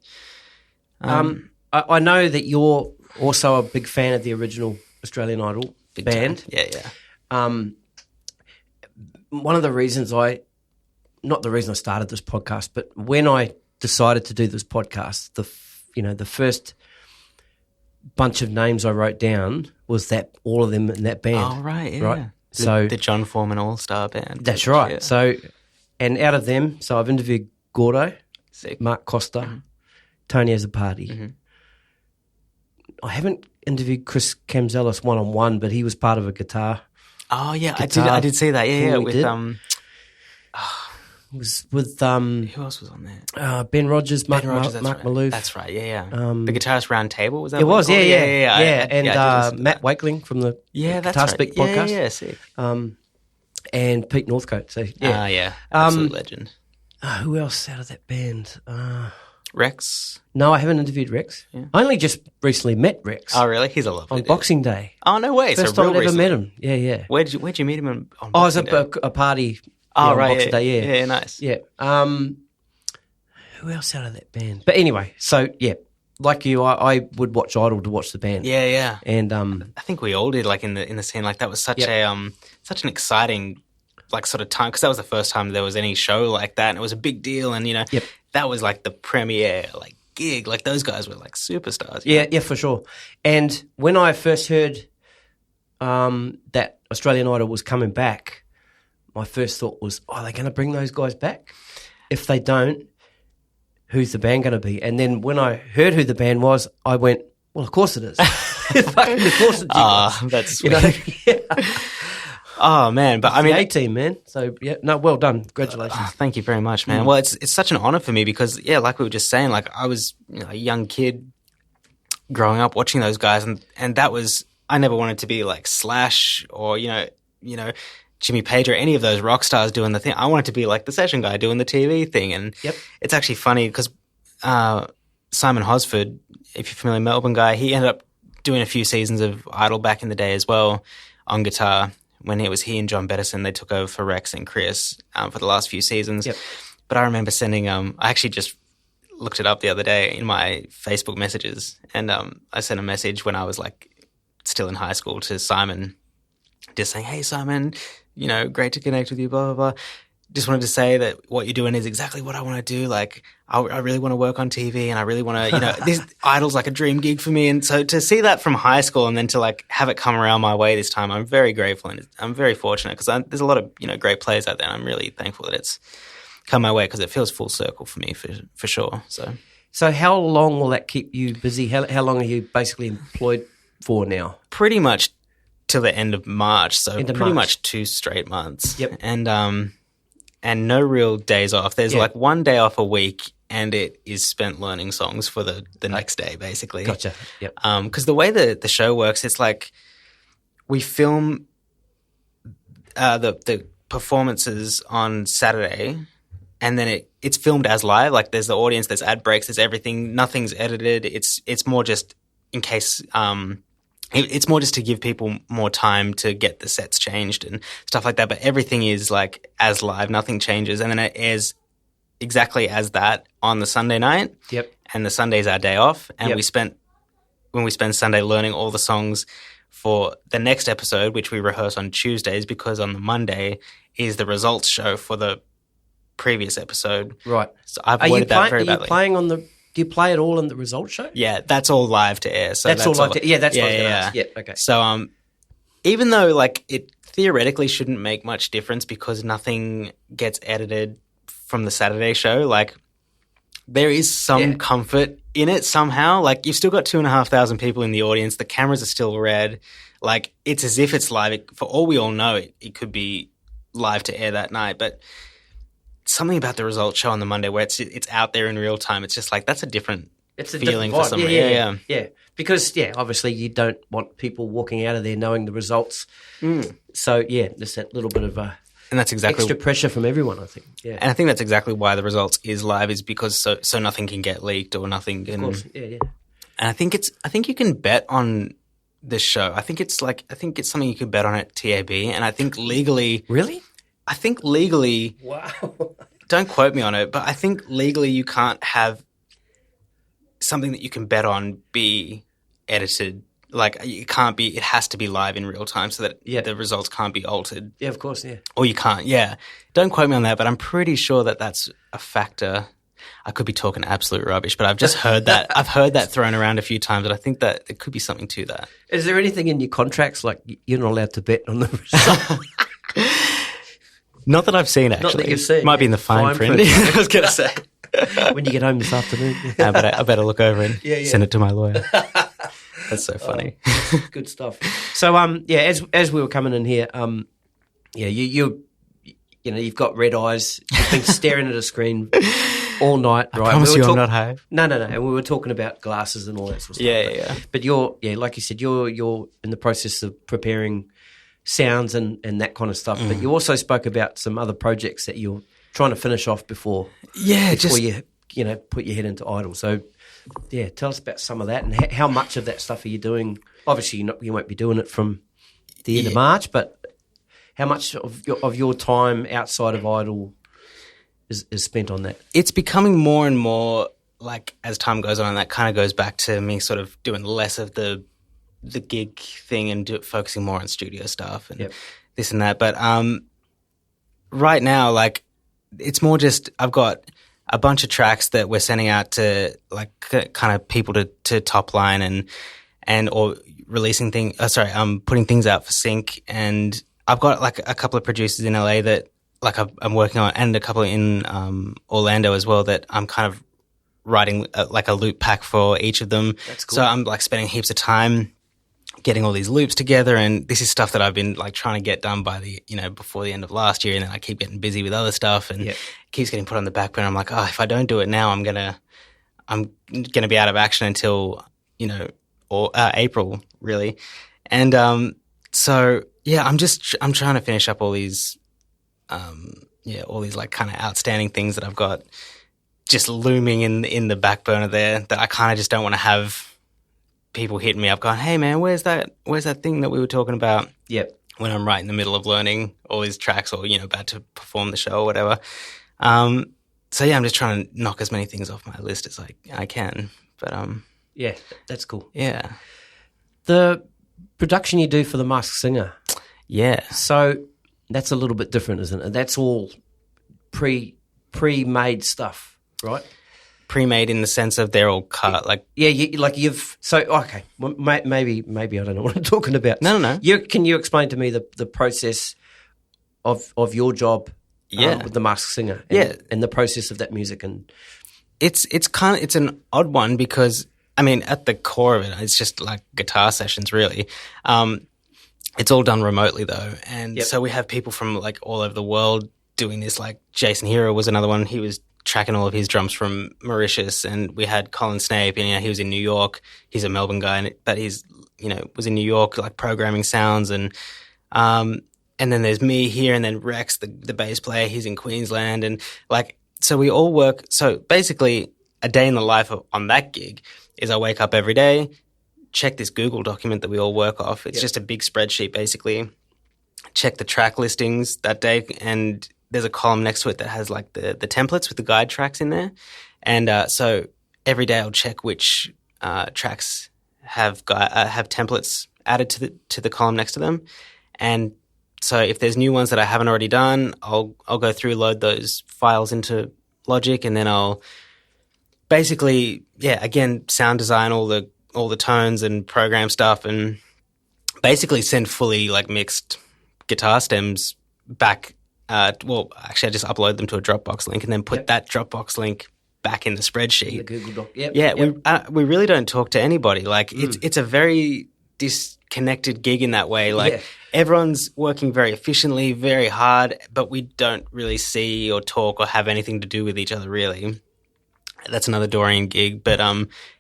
[SPEAKER 1] I know that you're also a big fan of the original Australian Idol band.
[SPEAKER 2] Time. Yeah.
[SPEAKER 1] One of the reasons not the reason I started this podcast, but when I decided to do this podcast, the first bunch of names I wrote down was that all of them in that band.
[SPEAKER 2] Oh, right, yeah.
[SPEAKER 1] Right? So
[SPEAKER 2] the John Foreman All-Star Band.
[SPEAKER 1] That's right.
[SPEAKER 2] Yeah.
[SPEAKER 1] So, and out of them, so I've interviewed Gordo,
[SPEAKER 2] Sick.
[SPEAKER 1] Mark Costa, Tony Azzopardi. I haven't interviewed Chris Camzelis one-on-one, but he was part of a guitar.
[SPEAKER 2] Oh, yeah, I did see that. Yeah, with
[SPEAKER 1] It was with
[SPEAKER 2] who else was on there?
[SPEAKER 1] Ben Rogers, Mark
[SPEAKER 2] Right.
[SPEAKER 1] Maloof.
[SPEAKER 2] That's right. Yeah. The Guitarist Round Table, was that?
[SPEAKER 1] It was,
[SPEAKER 2] yeah.
[SPEAKER 1] And Matt Wakeling from the
[SPEAKER 2] that's
[SPEAKER 1] Guitar
[SPEAKER 2] right.
[SPEAKER 1] Speak podcast.
[SPEAKER 2] Yeah, sick.
[SPEAKER 1] And Pete Northcote. So
[SPEAKER 2] Absolute legend.
[SPEAKER 1] Who else out of that band?
[SPEAKER 2] Rex.
[SPEAKER 1] No, I haven't interviewed Rex.
[SPEAKER 2] Yeah.
[SPEAKER 1] I only just recently met Rex.
[SPEAKER 2] Oh, really? He's a lovely
[SPEAKER 1] on
[SPEAKER 2] dude.
[SPEAKER 1] Boxing Day.
[SPEAKER 2] Oh, no way.
[SPEAKER 1] First
[SPEAKER 2] so
[SPEAKER 1] time I'd ever
[SPEAKER 2] recently.
[SPEAKER 1] met him. Yeah.
[SPEAKER 2] Where'd you meet him on
[SPEAKER 1] I was
[SPEAKER 2] Boxing
[SPEAKER 1] at
[SPEAKER 2] Day?
[SPEAKER 1] a party.
[SPEAKER 2] Oh,
[SPEAKER 1] on
[SPEAKER 2] right.
[SPEAKER 1] Boxing Day.
[SPEAKER 2] Yeah, nice.
[SPEAKER 1] Yeah. Who else out of that band? But anyway, so yeah, like you, I would watch Idol to watch the band.
[SPEAKER 2] Yeah.
[SPEAKER 1] And
[SPEAKER 2] I think we all did, like in the scene. Like that was such such an exciting like sort of time because that was the first time there was any show like that, and it was a big deal. And that was like the premiere like gig. Like those guys were like superstars.
[SPEAKER 1] Yeah, for sure. And when I first heard that Australian Idol was coming back, my first thought was, are they going to bring those guys back? If they don't, who's the band going to be? And then when I heard who the band was, I went, well, of course it is. Fucking of course it's you guys.
[SPEAKER 2] That's sweet. Oh, man. But I mean,
[SPEAKER 1] the A-team, man. So, yeah, no, well done. Congratulations.
[SPEAKER 2] Thank you very much, man. Well, it's such an honor for me because, like we were just saying, like I was a young kid growing up watching those guys, and that was, I never wanted to be like Slash or, Jimmy Page or any of those rock stars doing the thing. I wanted to be like the session guy doing the TV thing. And it's actually funny because Simon Hosford, if you're familiar, Melbourne guy, he ended up doing a few seasons of Idol back in the day as well on guitar. When it was he and John Bettison, they took over for Rex and Chris for the last few seasons. But I remember sending I actually just looked it up the other day in my Facebook messages, and I sent a message when I was like still in high school to Simon, just saying, "Hey Simon, great to connect with you, blah blah blah. Just wanted to say that what you're doing is exactly what I want to do. Like, I really want to work on TV, and I really want to, this Idol's like a dream gig for me. And so to see that from high school and then to like have it come around my way this time, I'm very grateful and I'm very fortunate because there's a lot of, great players out there. And I'm really thankful that it's come my way because it feels full circle for me for sure.
[SPEAKER 1] So how long will that keep you busy? How long are you basically employed for now?
[SPEAKER 2] Pretty much till the end of March. So
[SPEAKER 1] End of
[SPEAKER 2] pretty
[SPEAKER 1] March.
[SPEAKER 2] much 2 straight months.
[SPEAKER 1] Yep.
[SPEAKER 2] And no real days off. There's like one day off a week, and it is spent learning songs for the next day, basically.
[SPEAKER 1] Gotcha. Yep.
[SPEAKER 2] Because the way the show works, it's like we film the performances on Saturday, and then it's filmed as live. Like there's the audience, there's ad breaks, there's everything. Nothing's edited. It's more just in case. It's more just to give people more time to get the sets changed and stuff like that. But everything is like as live, nothing changes. And then it airs exactly as that on the Sunday night.
[SPEAKER 1] Yep.
[SPEAKER 2] And the Sunday's our day off. And
[SPEAKER 1] Yep.
[SPEAKER 2] when we spend Sunday learning all the songs for the next episode, which we rehearse on Tuesdays, because on the Monday is the results show for the previous episode.
[SPEAKER 1] Right.
[SPEAKER 2] So I've worded that very badly.
[SPEAKER 1] Do you play it all in the results show?
[SPEAKER 2] Yeah, that's all live to air. So
[SPEAKER 1] that's all live to air. Yeah, that's what I was going to
[SPEAKER 2] yeah.
[SPEAKER 1] ask. Yeah, okay.
[SPEAKER 2] So even though like it theoretically shouldn't make much difference because nothing gets edited from the Saturday show, like there is some comfort in it somehow. Like you've still got 2,500 people in the audience. The cameras are still red. Like it's as if it's live. For all we all know, it could be live to air that night. But something about the results show on the Monday where it's out there in real time. It's just like that's a different feeling for someone.
[SPEAKER 1] Yeah. Because obviously you don't want people walking out of there knowing the results. So there's that little bit of
[SPEAKER 2] and that's exactly
[SPEAKER 1] extra pressure from everyone, I think. Yeah,
[SPEAKER 2] and I think that's exactly why the results is live, is because so nothing can get leaked or nothing.
[SPEAKER 1] Of course, yeah.
[SPEAKER 2] And I think you can bet on this show. I think it's something you can bet on at TAB, and I think legally.
[SPEAKER 1] Really?
[SPEAKER 2] I think legally.
[SPEAKER 1] Wow.
[SPEAKER 2] Don't quote me on it, but I think legally you can't have something that you can bet on be edited. Like it can't be. It has to be live in real time so that the results can't be altered.
[SPEAKER 1] Yeah, of course. Yeah.
[SPEAKER 2] Or you can't. Yeah. Don't quote me on that, but I'm pretty sure that that's a factor. I could be talking absolute rubbish, but I've just heard that. I've heard that thrown around a few times, and I think that there could be something to that.
[SPEAKER 1] Is there anything in your contracts like you're not allowed to bet on the result?
[SPEAKER 2] Not that I've seen, actually.
[SPEAKER 1] Not that you've seen.
[SPEAKER 2] Might be in the fine print. I was going to say.
[SPEAKER 1] When you get home this afternoon.
[SPEAKER 2] I better look over and send it to my lawyer. That's so funny.
[SPEAKER 1] Good stuff. So, as we were coming in here, you've got red eyes. You've been staring at a screen all night, right?
[SPEAKER 2] I promise I'm not high.
[SPEAKER 1] No. And we were talking about glasses and all that sort of stuff.
[SPEAKER 2] Yeah.
[SPEAKER 1] But you're, like you said, you're in the process of preparing sounds and that kind of stuff. But you also spoke about some other projects that you're trying to finish off before you put your head into Idol. So, tell us about some of that and how much of that stuff are you doing? Obviously, you won't be doing it from the end of March, but how much of your time outside of Idol is spent on that?
[SPEAKER 2] It's becoming more and more like as time goes on, and that kind of goes back to me sort of doing less of the gig thing and focusing more on studio stuff and this and that. But right now, like it's more just I've got a bunch of tracks that we're sending out to like kind of people to top line and or releasing putting things out for sync. And I've got like a couple of producers in LA that like I'm working on, and a couple in Orlando as well that I'm kind of writing like a loop pack for each of them.
[SPEAKER 1] That's cool.
[SPEAKER 2] So I'm like spending heaps of time getting all these loops together, and this is stuff that I've been like trying to get done by before the end of last year, and then I keep getting busy with other stuff and it keeps getting put on the back burner. I'm like, if I don't do it now, I'm gonna be out of action until April really. And I'm trying to finish up all these like kind of outstanding things that I've got just looming in the back burner there that I kind of just don't want to have people hitting me up going, hey man, where's that thing that we were talking about?
[SPEAKER 1] Yep.
[SPEAKER 2] When I'm right in the middle of learning all these tracks or, about to perform the show or whatever. I'm just trying to knock as many things off my list as I can. But
[SPEAKER 1] yeah, that's cool.
[SPEAKER 2] Yeah.
[SPEAKER 1] The production you do for The Masked Singer.
[SPEAKER 2] Yeah.
[SPEAKER 1] So that's a little bit different, isn't it? That's all pre-made stuff, right?
[SPEAKER 2] Pre-made in the sense of they're all cut, like
[SPEAKER 1] maybe I don't know what I'm talking about.
[SPEAKER 2] No.
[SPEAKER 1] Can you explain to me the process of your job with The Masked Singer? And the process of that music, and
[SPEAKER 2] it's an odd one because I mean at the core of it, it's just like guitar sessions really. It's all done remotely though, and so we have people from like all over the world doing this. Like Jason Hero was another one. He was tracking all of his drums from Mauritius, and we had Colin Snape, and he was in New York. He's a Melbourne guy, but he's was in New York like programming sounds, and then there's me here, and then Rex, the bass player, he's in Queensland, and like so we all work. So basically, a day in the life on that gig is I wake up every day, check this Google document that we all work off. It's just a big spreadsheet basically. Check the track listings that day, and there's a column next to it that has like the templates with the guide tracks in there. And so every day I'll check which tracks have templates added to the column next to them. And so if there's new ones that I haven't already done, I'll go through, load those files into Logic, and then I'll basically, again, sound design all the tones and program stuff, and basically send fully like mixed guitar stems back. Actually, I just upload them to a Dropbox link and then put that Dropbox link back in the spreadsheet. In
[SPEAKER 1] the Google Doc.
[SPEAKER 2] We really don't talk to anybody. Like it's a very connected gig in that way. Like everyone's working very efficiently, very hard, but we don't really see or talk or have anything to do with each other really. That's another Dorian gig, but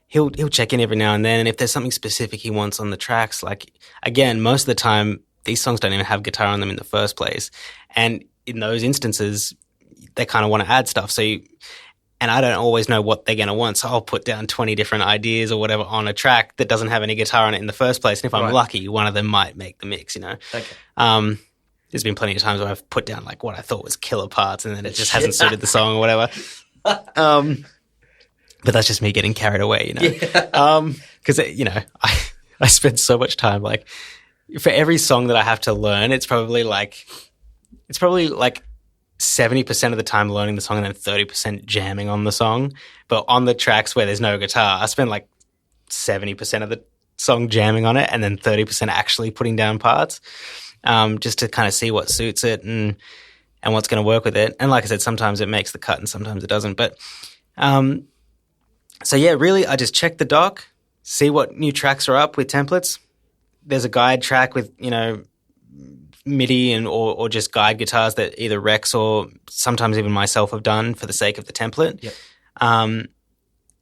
[SPEAKER 2] he'll check in every now and then, and if there's something specific he wants on the tracks, like again, most of the time these songs don't even have guitar on them in the first place, and in those instances they kind of want to add stuff. And I don't always know what they're going to want, so I'll put down 20 different ideas or whatever on a track that doesn't have any guitar on it in the first place, and if I'm lucky, one of them might make the mix, you know. Okay. There's been plenty of times where I've put down like what I thought was killer parts, and then it just hasn't suited the song or whatever. But that's just me getting carried away, you know. Yeah. Because you know, I spend so much time, like, for every song that I have to learn, it's probably like 70% of the time learning the song and then 30% jamming on the song. But on the tracks where there's no guitar, I spend like 70% of the song jamming on it and then 30% actually putting down parts, just to kind of see what suits it and what's going to work with it. And like I said, sometimes it makes the cut and sometimes it doesn't. But so yeah, really, I just check the doc, see what new tracks are up with templates. There's a guide track with, you know, MIDI and or just guide guitars that either Rex or sometimes even myself have done for the sake of the template. Yep.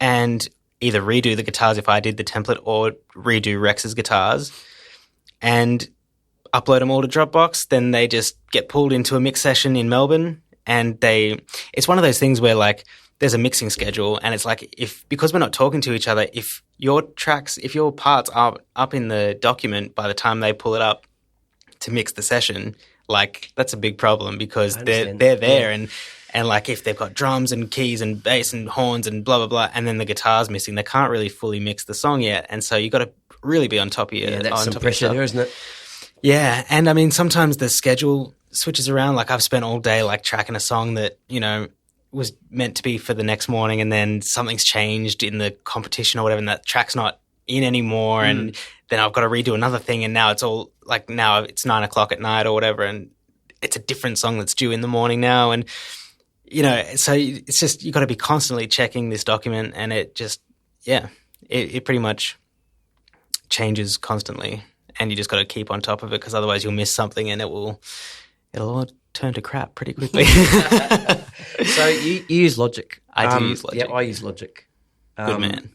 [SPEAKER 2] And either redo the guitars if I did the template or redo Rex's guitars and upload them all to Dropbox. Then they just get pulled into a mix session in Melbourne, and it's one of those things where like there's a mixing schedule, and it's like because we're not talking to each other, if your parts are up in the document by the time they pull it up to mix the session, like that's a big problem because they're there, and like if they've got drums and keys and bass and horns and blah blah blah, and then the guitar's missing, they can't really fully mix the song yet, and so you got to really be on top of your
[SPEAKER 1] that's some pressure there, isn't it?
[SPEAKER 2] Yeah, and I mean sometimes the schedule switches around. Like I've spent all day like tracking a song that, you know, was meant to be for the next morning, and then something's changed in the competition or whatever, and that track's not in anymore, and then I've got to redo another thing, and now it's all like, now it's 9 o'clock at night or whatever, and it's a different song that's due in the morning now, and you know, so it's just, you got to be constantly checking this document, and it just, it pretty much changes constantly, and you just got to keep on top of it, because otherwise you'll miss something and it'll all turn to crap pretty quickly.
[SPEAKER 1] So you use Logic.
[SPEAKER 2] I do use Logic.
[SPEAKER 1] Yeah, I use Logic.
[SPEAKER 2] Good man.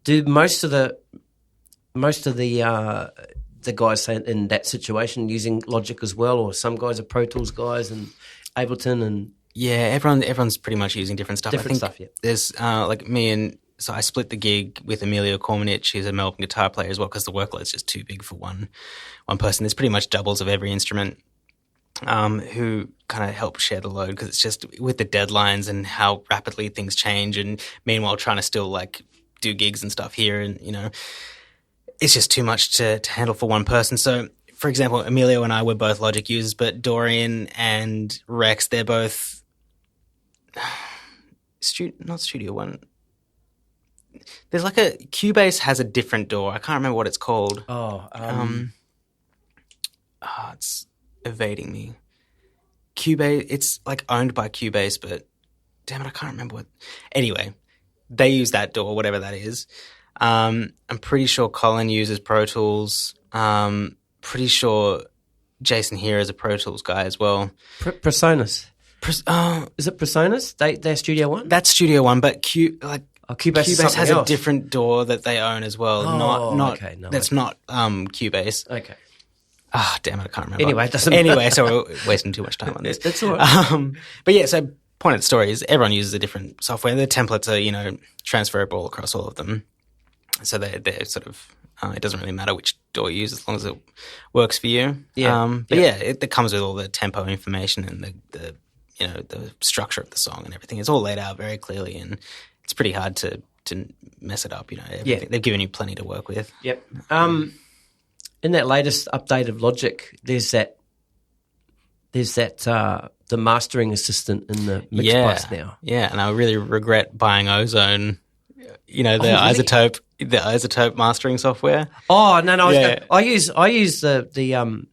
[SPEAKER 1] Do most of the guys say in that situation using Logic as well, or some guys are Pro Tools guys and Ableton and
[SPEAKER 2] everyone's pretty much using different stuff.
[SPEAKER 1] Different stuff. Yeah.
[SPEAKER 2] There's like me, and so I split the gig with Emilio Kormanich, who's a Melbourne guitar player as well, because the workload's just too big for one person. There's pretty much doubles of every instrument. Who kind of help share the load, because it's just with the deadlines and how rapidly things change, and meanwhile trying to still like do gigs and stuff here, and you know, it's just too much to handle for one person. So for example, Emilio and I were both Logic users, but Dorian and Rex, they're both not Studio One. There's like a Cubase has a different door. I can't remember what it's called. It's evading me. Cubase, it's like owned by Cubase, but damn it, I can't remember what. Anyway, they use that DAW, whatever that is. I'm pretty sure Colin uses Pro Tools. Pretty sure Jason here is a Pro Tools guy as well.
[SPEAKER 1] Presonus. Is it Presonus? They're Studio One?
[SPEAKER 2] That's Studio One, but Cubase has
[SPEAKER 1] else.
[SPEAKER 2] A different DAW that they own as well. That's not Cubase.
[SPEAKER 1] Okay.
[SPEAKER 2] Damn it, I can't remember.
[SPEAKER 1] Anyway, it doesn't matter.
[SPEAKER 2] Anyway, so we're wasting too much time on this.
[SPEAKER 1] That's all right.
[SPEAKER 2] But yeah, so point of the story is everyone uses a different software. The templates are, you know, transferable across all of them. So they're sort of, it doesn't really matter which DAW you use as long as it works for you. Yeah. It comes with all the tempo information and the you know, the structure of the song and everything. It's all laid out very clearly, and it's pretty hard to mess it up, you know. They've given you plenty to work with.
[SPEAKER 1] Yep. In that latest update of Logic, there's that the mastering assistant in the mix bus now.
[SPEAKER 2] Yeah, and I really regret buying Ozone. You know, the isotope mastering software.
[SPEAKER 1] Oh no, I use the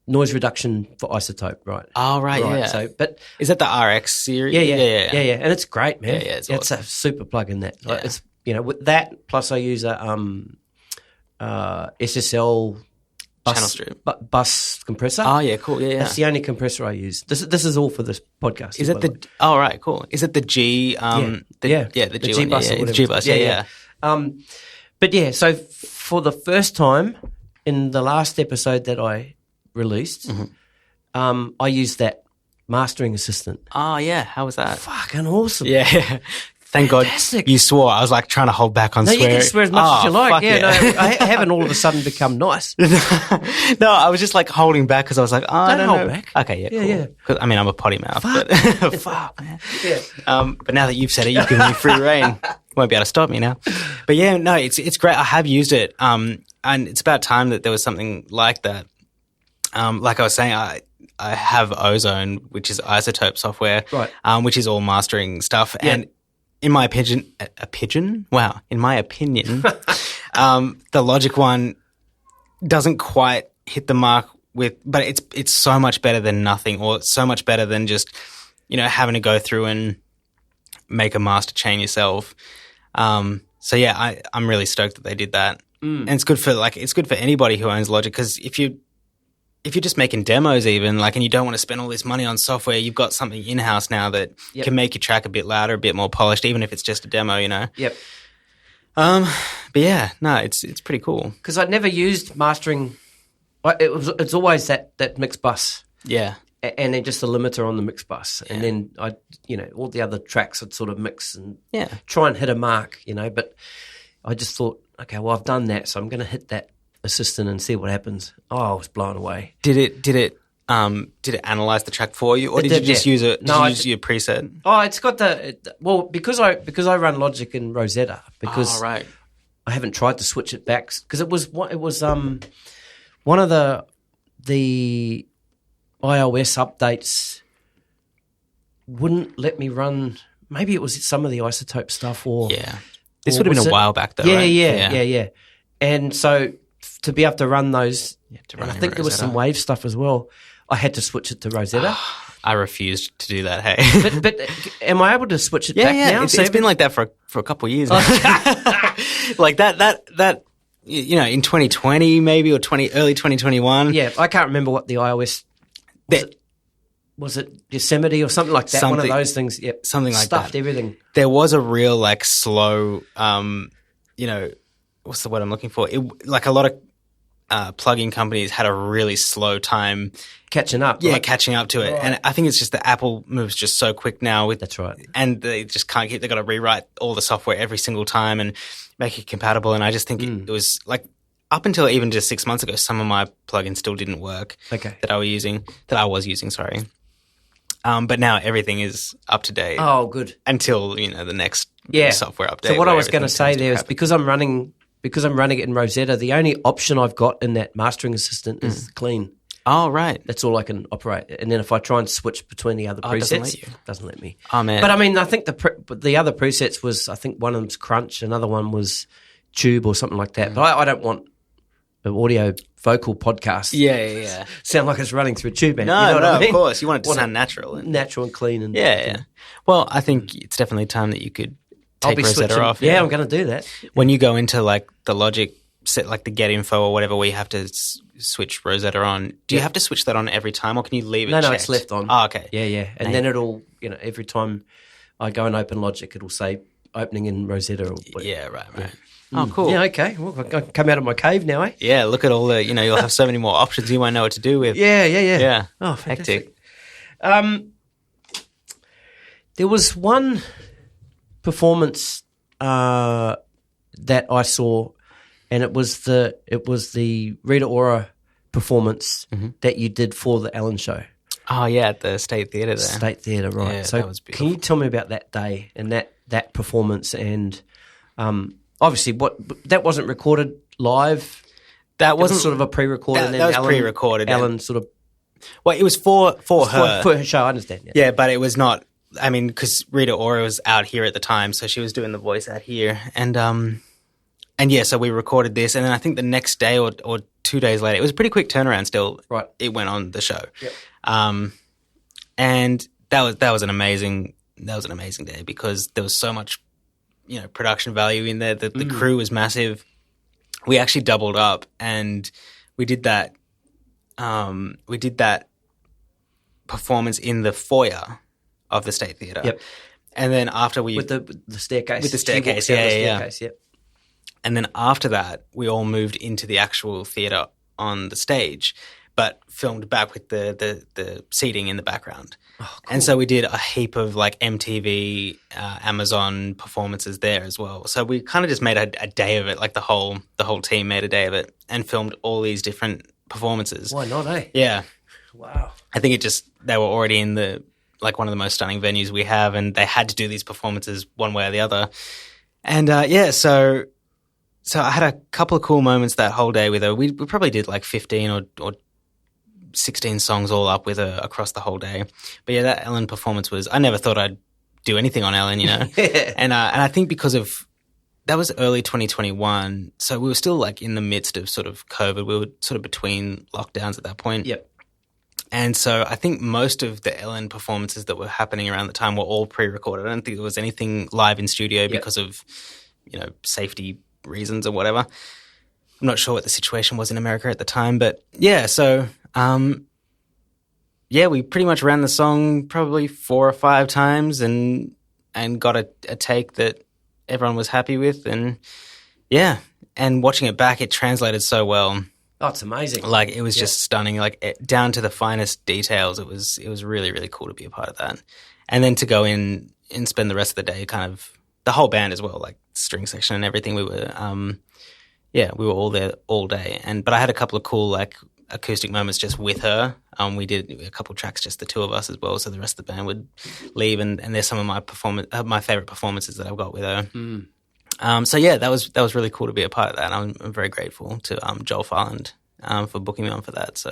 [SPEAKER 1] noise reduction for isotope, right?
[SPEAKER 2] Oh right, yeah.
[SPEAKER 1] So, but
[SPEAKER 2] is that the RX series?
[SPEAKER 1] Yeah, and it's great, man.
[SPEAKER 2] Yeah, it's
[SPEAKER 1] a super plug in that. It's, you know, with that plus I use a SSL
[SPEAKER 2] Channel strip.
[SPEAKER 1] Bus compressor.
[SPEAKER 2] Oh, yeah, cool. Yeah, yeah.
[SPEAKER 1] That's the only compressor I use. This is all for this podcast.
[SPEAKER 2] Is it the? Oh, right, cool. Is it the G? The G one.
[SPEAKER 1] bus.
[SPEAKER 2] The G bus. Yeah.
[SPEAKER 1] But yeah, so for the first time in the last episode that I released, I used that mastering assistant.
[SPEAKER 2] Oh, yeah. How was that?
[SPEAKER 1] Fucking awesome.
[SPEAKER 2] Yeah. Thank
[SPEAKER 1] Fantastic.
[SPEAKER 2] God you swore. I was like trying to hold back on
[SPEAKER 1] No,
[SPEAKER 2] swearing.
[SPEAKER 1] you can swear as much as you like. Yeah,
[SPEAKER 2] yeah.
[SPEAKER 1] no, I haven't all of a sudden become nice.
[SPEAKER 2] No, I was just like holding back because I was like, oh, I
[SPEAKER 1] Don't
[SPEAKER 2] don't
[SPEAKER 1] hold
[SPEAKER 2] know.
[SPEAKER 1] back.
[SPEAKER 2] Okay, yeah, cool.
[SPEAKER 1] Yeah.
[SPEAKER 2] 'Cause, I mean, I'm a potty mouth.
[SPEAKER 1] Fuck.
[SPEAKER 2] But fuck, man.
[SPEAKER 1] Yeah.
[SPEAKER 2] But now that you've said it, you've given me free reign. You won't be able to stop me now. But yeah, no, it's great. I have used it. And it's about time that there was something like that. Like I was saying, I have Ozone, which is isotope software,
[SPEAKER 1] Right.
[SPEAKER 2] Which is all mastering stuff.
[SPEAKER 1] Yeah.
[SPEAKER 2] And in my opinion, in my opinion, the Logic one doesn't quite hit the mark but it's so much better than nothing, or so much better than just, having to go through and make a master chain yourself. So yeah, I'm really stoked that they did that. And it's good for anybody who owns Logic, because if you're just making demos even, and you don't want to spend all this money on software, you've got something in-house now that can make your track a bit louder, a bit more polished, even if it's just a demo,
[SPEAKER 1] Yep.
[SPEAKER 2] But yeah, no, it's pretty cool.
[SPEAKER 1] Because I'd never used mastering. It's always that mix bus.
[SPEAKER 2] Yeah.
[SPEAKER 1] And then just the limiter on the mix bus. And then all the other tracks I'd sort of mix and try and hit a mark, But I just thought, okay, well, I've done that, so I'm going to hit that assistant and see what happens. Oh, I was blown away.
[SPEAKER 2] Did it analyze the track for you, or did you just use it? Did you use your preset?
[SPEAKER 1] Oh, it's got because I run Logic in Rosetta, because
[SPEAKER 2] right.
[SPEAKER 1] I haven't tried to switch it back, because it was one of the iOS updates wouldn't let me run. Maybe it was some of the isotope stuff, or
[SPEAKER 2] this would have been a while back though. Right?
[SPEAKER 1] Yeah. And so to be able to run those,
[SPEAKER 2] to run
[SPEAKER 1] I think there was some Wave stuff as well. I had to switch it to Rosetta.
[SPEAKER 2] I refused to do that. Hey,
[SPEAKER 1] but am I able to switch it back now?
[SPEAKER 2] It's been like that for a couple of years. Now. Like that. In 2020 maybe, or early 2021.
[SPEAKER 1] Yeah, I can't remember what the iOS. Was it Yosemite or something like that? One of those things. Yeah,
[SPEAKER 2] something like
[SPEAKER 1] stuffed
[SPEAKER 2] that.
[SPEAKER 1] Everything.
[SPEAKER 2] There was a real slow. What's the word I'm looking for? A lot of plugin companies had a really slow time
[SPEAKER 1] catching up.
[SPEAKER 2] Yeah,
[SPEAKER 1] right?
[SPEAKER 2] catching up to it. Right. And I think it's just that Apple moves just so quick now.
[SPEAKER 1] That's right.
[SPEAKER 2] And they just can't they've got to rewrite all the software every single time and make it compatible. And I just think it was up until even just 6 months ago, some of my plugins still didn't work.
[SPEAKER 1] Okay.
[SPEAKER 2] That I was using, sorry. But now everything is up to date.
[SPEAKER 1] Oh, good.
[SPEAKER 2] Until, the next software update.
[SPEAKER 1] So what I was going to say there is, because I'm running it in Rosetta, the only option I've got in that mastering assistant is clean.
[SPEAKER 2] Oh, right.
[SPEAKER 1] That's all I can operate. And then if I try and switch between the other presets, it doesn't let me.
[SPEAKER 2] Oh, man.
[SPEAKER 1] But I mean, I think the other presets was, I think one of them's Crunch, another one was Tube or something like that. But I don't want an audio vocal podcast.
[SPEAKER 2] Yeah.
[SPEAKER 1] Sound like it's running through a tube.
[SPEAKER 2] No, I mean? Of course. You want it to sound natural.
[SPEAKER 1] Natural and clean. And
[SPEAKER 2] yeah. Well, I think it's definitely time that you could take Rosetta off.
[SPEAKER 1] Yeah, I'm going to do that.
[SPEAKER 2] When you go into the Logic set, the get info or whatever, where you have to switch Rosetta on, do you have to switch that on every time, or can you leave it checked?
[SPEAKER 1] No, it's left on.
[SPEAKER 2] Oh, okay.
[SPEAKER 1] Yeah. And then it'll, every time I go and open Logic, it'll say opening in Rosetta. Or whatever.
[SPEAKER 2] Yeah, right. Oh, cool.
[SPEAKER 1] Yeah, okay. Well, I can come out of my cave now, eh?
[SPEAKER 2] Yeah, look at all the, you'll have so many more options you won't know what to do with.
[SPEAKER 1] Yeah. Oh, fantastic. Hectic. There was one performance that I saw, and it was the Rita Ora performance that you did for the Ellen Show.
[SPEAKER 2] Oh, yeah, at the State Theatre there.
[SPEAKER 1] State Theatre, right.
[SPEAKER 2] Yeah,
[SPEAKER 1] so
[SPEAKER 2] that was beautiful.
[SPEAKER 1] Can you tell me about that day and that performance, and obviously that wasn't recorded live?
[SPEAKER 2] That wasn't
[SPEAKER 1] sort of a pre-recorded.
[SPEAKER 2] That was pre-recorded.
[SPEAKER 1] Ellen sort of.
[SPEAKER 2] Well, it was for her.
[SPEAKER 1] For her show, I understand.
[SPEAKER 2] Yeah, but it was not. I mean, because Rita Ora was out here at the time, so she was doing the voice out here, and yeah, so we recorded this, and then I think the next day or 2 days later, it was a pretty quick turnaround. Still,
[SPEAKER 1] right?
[SPEAKER 2] It went on the show.
[SPEAKER 1] Yep.
[SPEAKER 2] And that was an amazing day, because there was so much production value in there. The crew was massive. we actually doubled up and we did that performance in the foyer of the State Theatre.
[SPEAKER 1] Yep.
[SPEAKER 2] And then after we...
[SPEAKER 1] With the staircase.
[SPEAKER 2] With the staircase,
[SPEAKER 1] yeah. Yep.
[SPEAKER 2] And then after that, we all moved into the actual theatre on the stage, but filmed back with the seating in the background. Oh, cool. And so we did a heap of like MTV, Amazon performances there as well. So we kind of just made a day of it, like the whole team made a day of it and filmed all these different performances.
[SPEAKER 1] Why not, eh?
[SPEAKER 2] Yeah.
[SPEAKER 1] Wow.
[SPEAKER 2] I think they were already in one of the most stunning venues we have, and they had to do these performances one way or the other. And so I had a couple of cool moments that whole day with her. We probably did like 15 or 16 songs all up with her across the whole day. But yeah, that Ellen performance I never thought I'd do anything on Ellen, you know. And I think because of that was early 2021, so we were still like in the midst of sort of COVID. We were sort of between lockdowns at that point.
[SPEAKER 1] Yep.
[SPEAKER 2] And so I think most of the Ellen performances that were happening around the time were all pre-recorded. I don't think there was anything live in studio because of, safety reasons or whatever. I'm not sure what the situation was in America at the time, but yeah, so we pretty much ran the song probably 4 or 5 times and got a take that everyone was happy with, and yeah, and watching it back, it translated so well.
[SPEAKER 1] Oh, it's amazing.
[SPEAKER 2] Like it was just stunning, like down to the finest details. It was really, really cool to be a part of that. And then to go in and spend the rest of the day, kind of the whole band as well, like string section and everything. We were, we were all there all day. But I had a couple of cool like acoustic moments just with her. We did a couple of tracks, just the two of us as well. So the rest of the band would leave, and there's some of my favorite performances that I've got with her. Mm. That was really cool to be a part of that. And I'm very grateful to Joel Farland for booking me on for that. So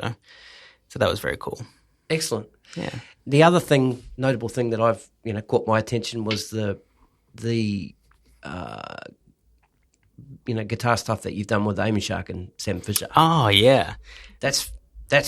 [SPEAKER 2] that was very cool.
[SPEAKER 1] Excellent.
[SPEAKER 2] Yeah.
[SPEAKER 1] The other notable thing that I've caught my attention was the guitar stuff that you've done with Amy Shark and Sam Fisher.
[SPEAKER 2] Oh yeah,
[SPEAKER 1] that's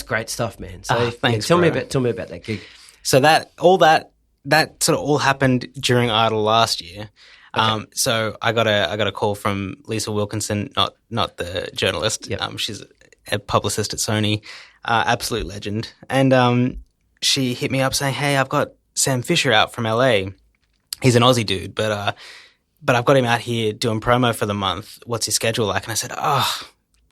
[SPEAKER 1] great stuff, man. So
[SPEAKER 2] thanks.
[SPEAKER 1] Tell me about that gig.
[SPEAKER 2] So that sort of all happened during Idol last year. Okay. So I got a call from Lisa Wilkinson, not the journalist. Yep. She's a publicist at Sony, absolute legend. And she hit me up saying, "Hey, I've got Sam Fisher out from LA. He's an Aussie dude, but I've got him out here doing promo for the month. What's his schedule like?" And I said, "Oh,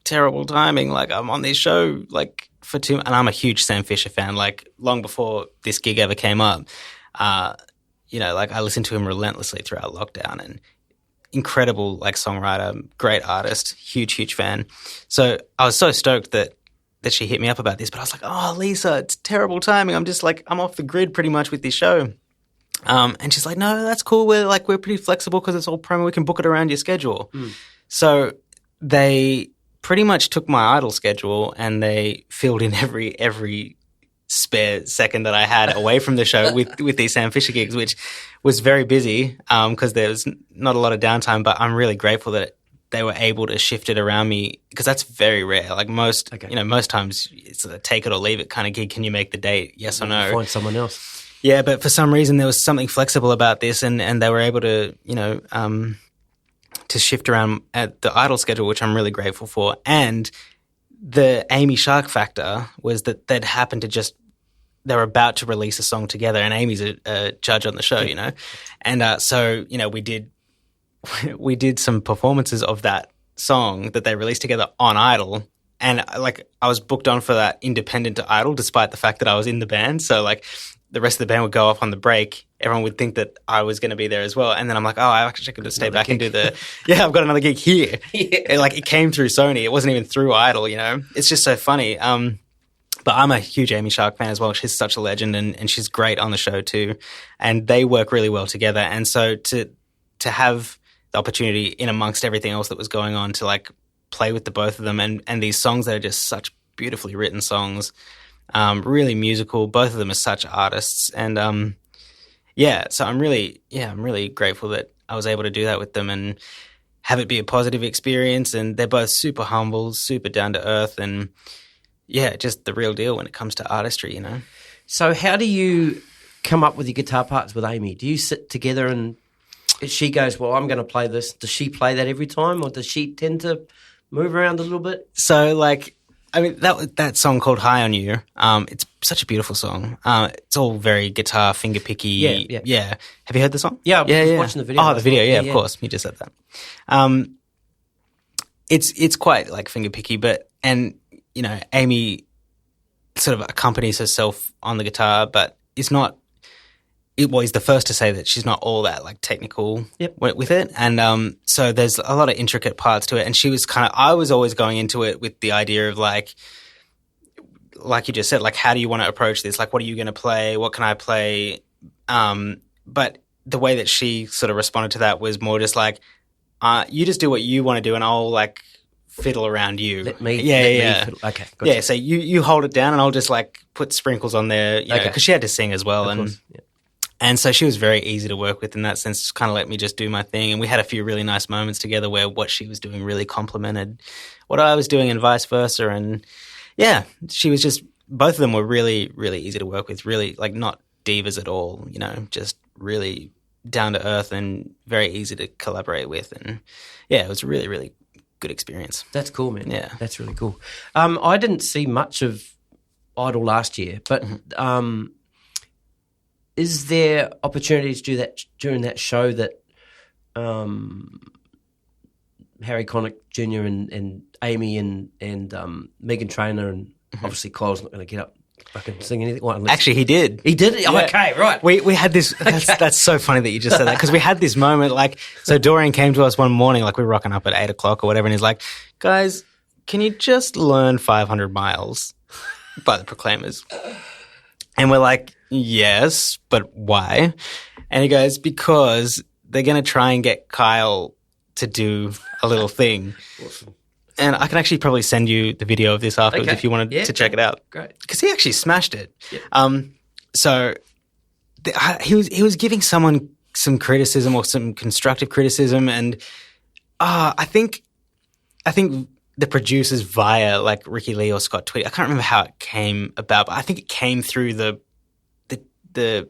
[SPEAKER 2] terrible timing. Like I'm on this show like for 2 and I'm a huge Sam Fisher fan. Like long before this gig ever came up. Like I listened to him relentlessly throughout lockdown, and incredible like songwriter, great artist, huge fan. So I was so stoked that she hit me up about this, but I was like, "Oh, Lisa, it's terrible timing. I'm off the grid pretty much with this show." And she's like, "No, that's cool. We're pretty flexible because it's all promo. We can book it around your schedule." Mm. So they pretty much took my Idol schedule and they filled in every spare second that I had away from the show with these Sam Fisher gigs, which was very busy because there was not a lot of downtime. But I'm really grateful that they were able to shift it around me, because that's very rare. Like most times it's a take it or leave it kind of gig. Can you make the date? Yes or no?
[SPEAKER 1] Find someone else.
[SPEAKER 2] Yeah, but for some reason there was something flexible about this, and they were able to, to shift around at the Idol schedule, which I'm really grateful for. And the Amy Shark factor was that they'd happened to they were about to release a song together, and Amy's a judge on the show, And so, we did some performances of that song that they released together on Idol. And I was booked on for that independent to Idol, despite the fact that I was in the band. So the rest of the band would go off on the break. Everyone would think that I was going to be there as well. And then I'm like, "Oh, I actually could stay back and do I've got another gig here." Yeah. It came through Sony. It wasn't even through Idol, It's just so funny. But I'm a huge Amy Shark fan as well. She's such a legend, and she's great on the show too. And they work really well together. And so to have the opportunity in amongst everything else that was going on to play with the both of them and these songs that are just such beautifully written songs, really musical. Both of them are such artists. And so I'm really grateful that I was able to do that with them and have it be a positive experience. And they're both super humble, super down to earth, and just the real deal when it comes to artistry,
[SPEAKER 1] So how do you come up with your guitar parts with Amy? Do you sit together and she goes, "Well, I'm going to play this"? Does she play that every time, or does she tend to move around a little bit?
[SPEAKER 2] So, like, I mean, that song called High on You, it's such a beautiful song. It's all very guitar, finger picky. Yeah. Have you heard the song?
[SPEAKER 1] Yeah, I was watching the video.
[SPEAKER 2] Oh, the video, of course. You just said that. It's quite, like, finger picky, and, you know, Amy sort of accompanies herself on the guitar, but is not... he's the first to say that she's not all that, like, technical with it. And so there's a lot of intricate parts to it. And she was I was always going into it with the idea of, like you just said, like, how do you want to approach this? Like, what are you going to play? What can I play? But the way that she sort of responded to that was more just like, you just do what you want to do and I'll, like, fiddle around you.
[SPEAKER 1] Let me fiddle. Okay, gotcha.
[SPEAKER 2] Yeah, so you hold it down and I'll just, like, put sprinkles on there, you know, because she had to sing as well.
[SPEAKER 1] Of course. Yeah.
[SPEAKER 2] And so she was very easy to work with in that sense, kind of let me just do my thing. And we had a few really nice moments together where what she was doing really complemented what I was doing and vice versa. And yeah, she was just, both of them were really, really easy to work with, really, like, not divas at all, you know, just really down to earth and very easy to collaborate with. And yeah, it was a really, really good experience.
[SPEAKER 1] That's cool, man.
[SPEAKER 2] Yeah.
[SPEAKER 1] That's really cool. I didn't see much of Idol last year, but is there opportunities to do that during that show that Harry Connick Jr. and Amy and Megan Trainor and obviously Kyle's not going to get up fucking sing anything? Well,
[SPEAKER 2] actually, he did.
[SPEAKER 1] He did? Yeah. Oh, okay, right.
[SPEAKER 2] We had this, that's so funny that you just said that, because we had this moment, like, so Dorian came to us one morning, like, we were rocking up at 8 o'clock or whatever, and he's like, guys, can you just learn 500 Miles by the Proclaimers? And we're like, yes, but why? And he goes, because they're going to try and get Kyle to do a little thing.
[SPEAKER 1] Awesome.
[SPEAKER 2] And I can actually probably send you the video of this afterwards if you wanted to check it out.
[SPEAKER 1] Great.
[SPEAKER 2] Because he actually smashed it.
[SPEAKER 1] Yeah.
[SPEAKER 2] So he was giving someone some criticism or some constructive criticism, and I think the producers via, like, Ricky Lee or Scott Tweedy, I can't remember how it came about, but I think it came through the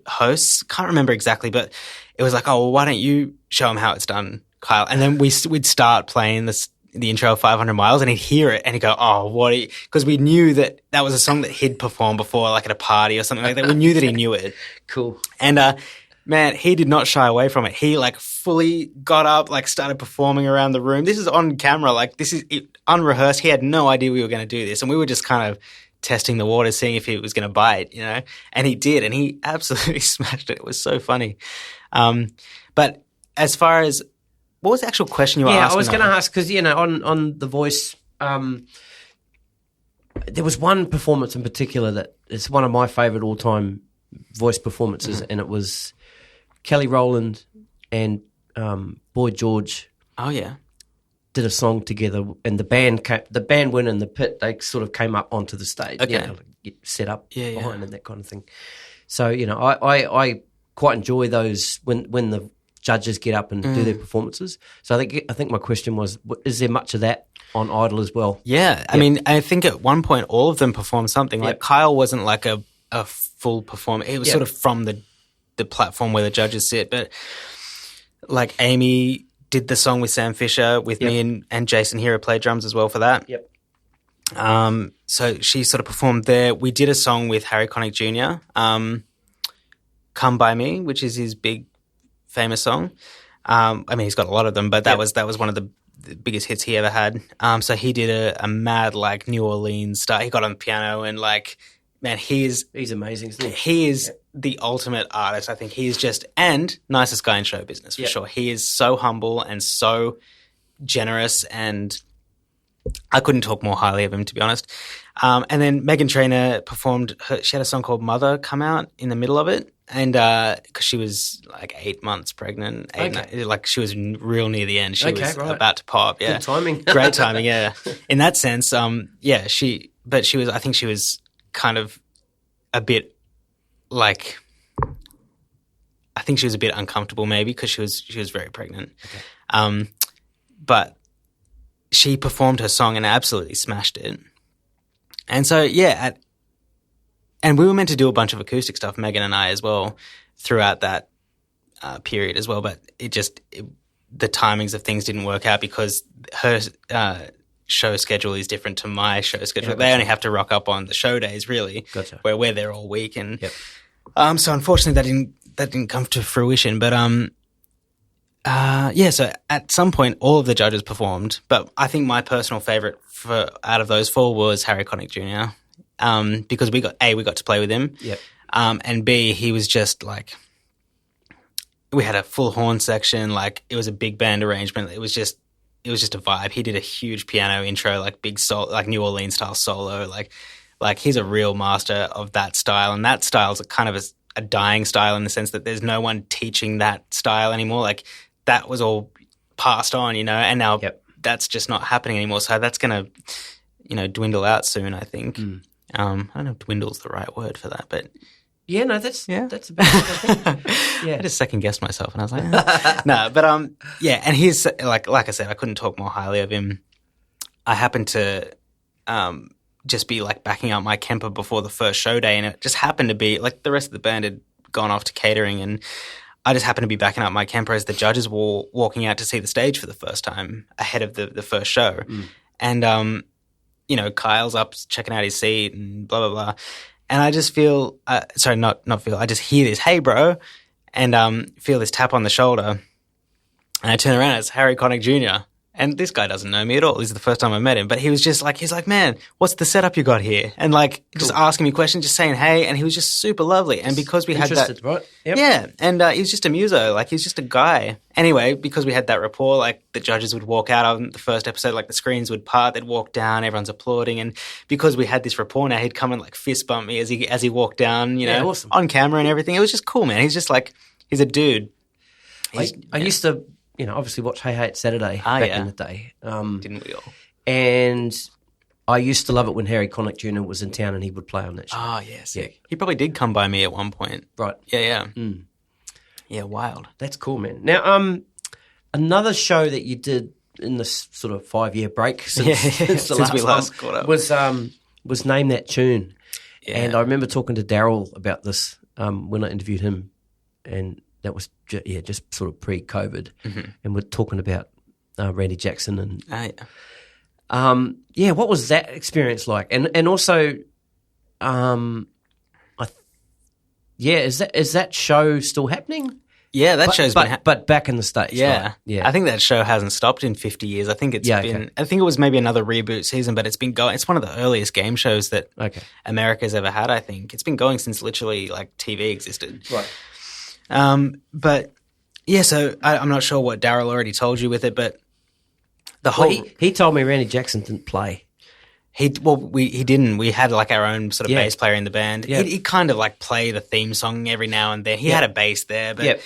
[SPEAKER 2] hosts. Can't remember exactly, but it was like, oh, well, why don't you show him how it's done, Kyle? And then we'd start playing the intro of 500 Miles, and he'd hear it and he'd go, oh, what? Because we knew that was a song that he'd performed before, like at a party or something like that. We knew that he knew it.
[SPEAKER 1] Cool.
[SPEAKER 2] And man, he did not shy away from it. He, like, fully got up, like, started performing around the room. This is on camera. Like, this is unrehearsed. He had no idea we were going to do this. And we were just kind of testing the water, seeing if he was going to bite, you know. And he did. And he absolutely smashed it. It was so funny. But as far as, what was the actual question you were asking?
[SPEAKER 1] Yeah, I was going to ask, because, you know, on The Voice, there was one performance in particular that is one of my favourite all-time Voice performances, and it was Kelly Rowland and Boy George.
[SPEAKER 2] Oh yeah,
[SPEAKER 1] did a song together, and the band went in the pit. They sort of came up onto the stage,
[SPEAKER 2] okay,
[SPEAKER 1] you know, get set up behind and that kind of thing. So, you know, I quite enjoy those when the judges get up and do their performances. So I think my question was, is there much of that on Idol as well?
[SPEAKER 2] Yeah, I mean, I think at one point all of them performed something. Like Kyle wasn't like a full performer. It was sort of from the platform where the judges sit. But like Amy did the song with Sam Fisher with me and Jason Hero played drums as well for that.
[SPEAKER 1] Yep.
[SPEAKER 2] So she sort of performed there. We did a song with Harry Connick Jr., Come By Me, which is his big famous song. I mean, he's got a lot of them, but that was one of the biggest hits he ever had. So he did a mad, like, New Orleans style. He got on the piano and, like, man, he's
[SPEAKER 1] amazing, isn't he?
[SPEAKER 2] He is the ultimate artist. I think he's just, and nicest guy in show business for sure. He is so humble and so generous, and I couldn't talk more highly of him, to be honest. And then Megan Trainor performed, she had a song called Mother come out in the middle of it. And because she was like 8 months pregnant, like she was real near the end. She was about to pop. Yeah,
[SPEAKER 1] good timing.
[SPEAKER 2] Great timing. Yeah, in that sense. Yeah, but she was. I think she was kind of a bit like. I think she was a bit uncomfortable, maybe because she was very pregnant. Okay. But she performed her song and absolutely smashed it. And so and we were meant to do a bunch of acoustic stuff, Megan and I as well, throughout that period as well. But the timings of things didn't work out because her show schedule is different to my show schedule.
[SPEAKER 1] Yeah,
[SPEAKER 2] they only have to rock up on the show days, really,
[SPEAKER 1] Gotcha.
[SPEAKER 2] where we're there all week. And
[SPEAKER 1] Yep.
[SPEAKER 2] so unfortunately that didn't come to fruition. But so at some point all of the judges performed, but I think my personal favorite out of those 4 was Harry Connick Jr. Because we got to play with him.
[SPEAKER 1] Yep.
[SPEAKER 2] And B, he was just like, we had a full horn section, like it was a big band arrangement. It was just a vibe. He did a huge piano intro, like big solo, like New Orleans style solo. Like he's a real master of that style, and that style is kind of a dying style in the sense that there's no one teaching that style anymore. Like that was all passed on, and now that's just not happening anymore. So that's going to, dwindle out soon, I think. I don't know if dwindle's the right word for that, but
[SPEAKER 1] yeah, no, that's about it, I think. Yeah.
[SPEAKER 2] I just second guessed myself, and I was like, no, but and he's like I said, I couldn't talk more highly of him. I happened to just be like backing up my Kemper before the first show day, and it just happened to be like the rest of the band had gone off to catering, and I just happened to be backing up my Kemper as the judges were walking out to see the stage for the first time ahead of the first show. And Kyle's up checking out his seat and blah blah blah. And I just feel, I just hear this, "Hey, bro," and feel this tap on the shoulder. And I turn around, and it's Harry Connick Jr. And this guy doesn't know me at all. This is the first time I met him. But he was just like, "Man, what's the setup you got here?" And like, just asking me questions, just saying, "Hey." And he was just super lovely. And because we had that.
[SPEAKER 1] Right? Yep.
[SPEAKER 2] Yeah. And he was just a muso. Like, he was just a guy. Anyway, because we had that rapport, like, the judges would walk out on the first episode, like, the screens would part, they'd walk down, everyone's applauding. And because we had this rapport now, he'd come and, like, fist bump me as he walked down,
[SPEAKER 1] awesome.
[SPEAKER 2] on camera and everything. It was just cool, man. He's just like, he's a dude.
[SPEAKER 1] I used to, obviously watch Hey Hey It's Saturday back in the day.
[SPEAKER 2] Didn't we all?
[SPEAKER 1] And I used to love it when Harry Connick Jr. was in town and he would play on that show.
[SPEAKER 2] Oh, yeah, sick. Yeah. He probably did come by me at one point.
[SPEAKER 1] Right.
[SPEAKER 2] Yeah. Yeah, wild.
[SPEAKER 1] That's cool, man. Now, another show that you did in this sort of 5-year break since we last caught up was Name That Tune. Yeah. And I remember talking to Daryl about this when I interviewed him, and that was just sort of pre-COVID, and we're talking about Randy Jackson and what was that experience like? And also, is that show still happening?
[SPEAKER 2] Yeah, that show's been
[SPEAKER 1] but back in the States.
[SPEAKER 2] Yeah.
[SPEAKER 1] Right? Yeah.
[SPEAKER 2] I think that show hasn't stopped in 50 years. I think it's been I think it was maybe another reboot season, but it's been going. It's one of the earliest game shows that America's ever had, I think. It's been going since literally like TV existed.
[SPEAKER 1] Right.
[SPEAKER 2] But yeah, so I'm not sure what Daryl already told you with it, but the whole
[SPEAKER 1] he told me Randy Jackson didn't play.
[SPEAKER 2] He didn't. We had like our own sort of bass player in the band.
[SPEAKER 1] Yeah.
[SPEAKER 2] He'd kind of like play the theme song every now and then. He had a bass there, but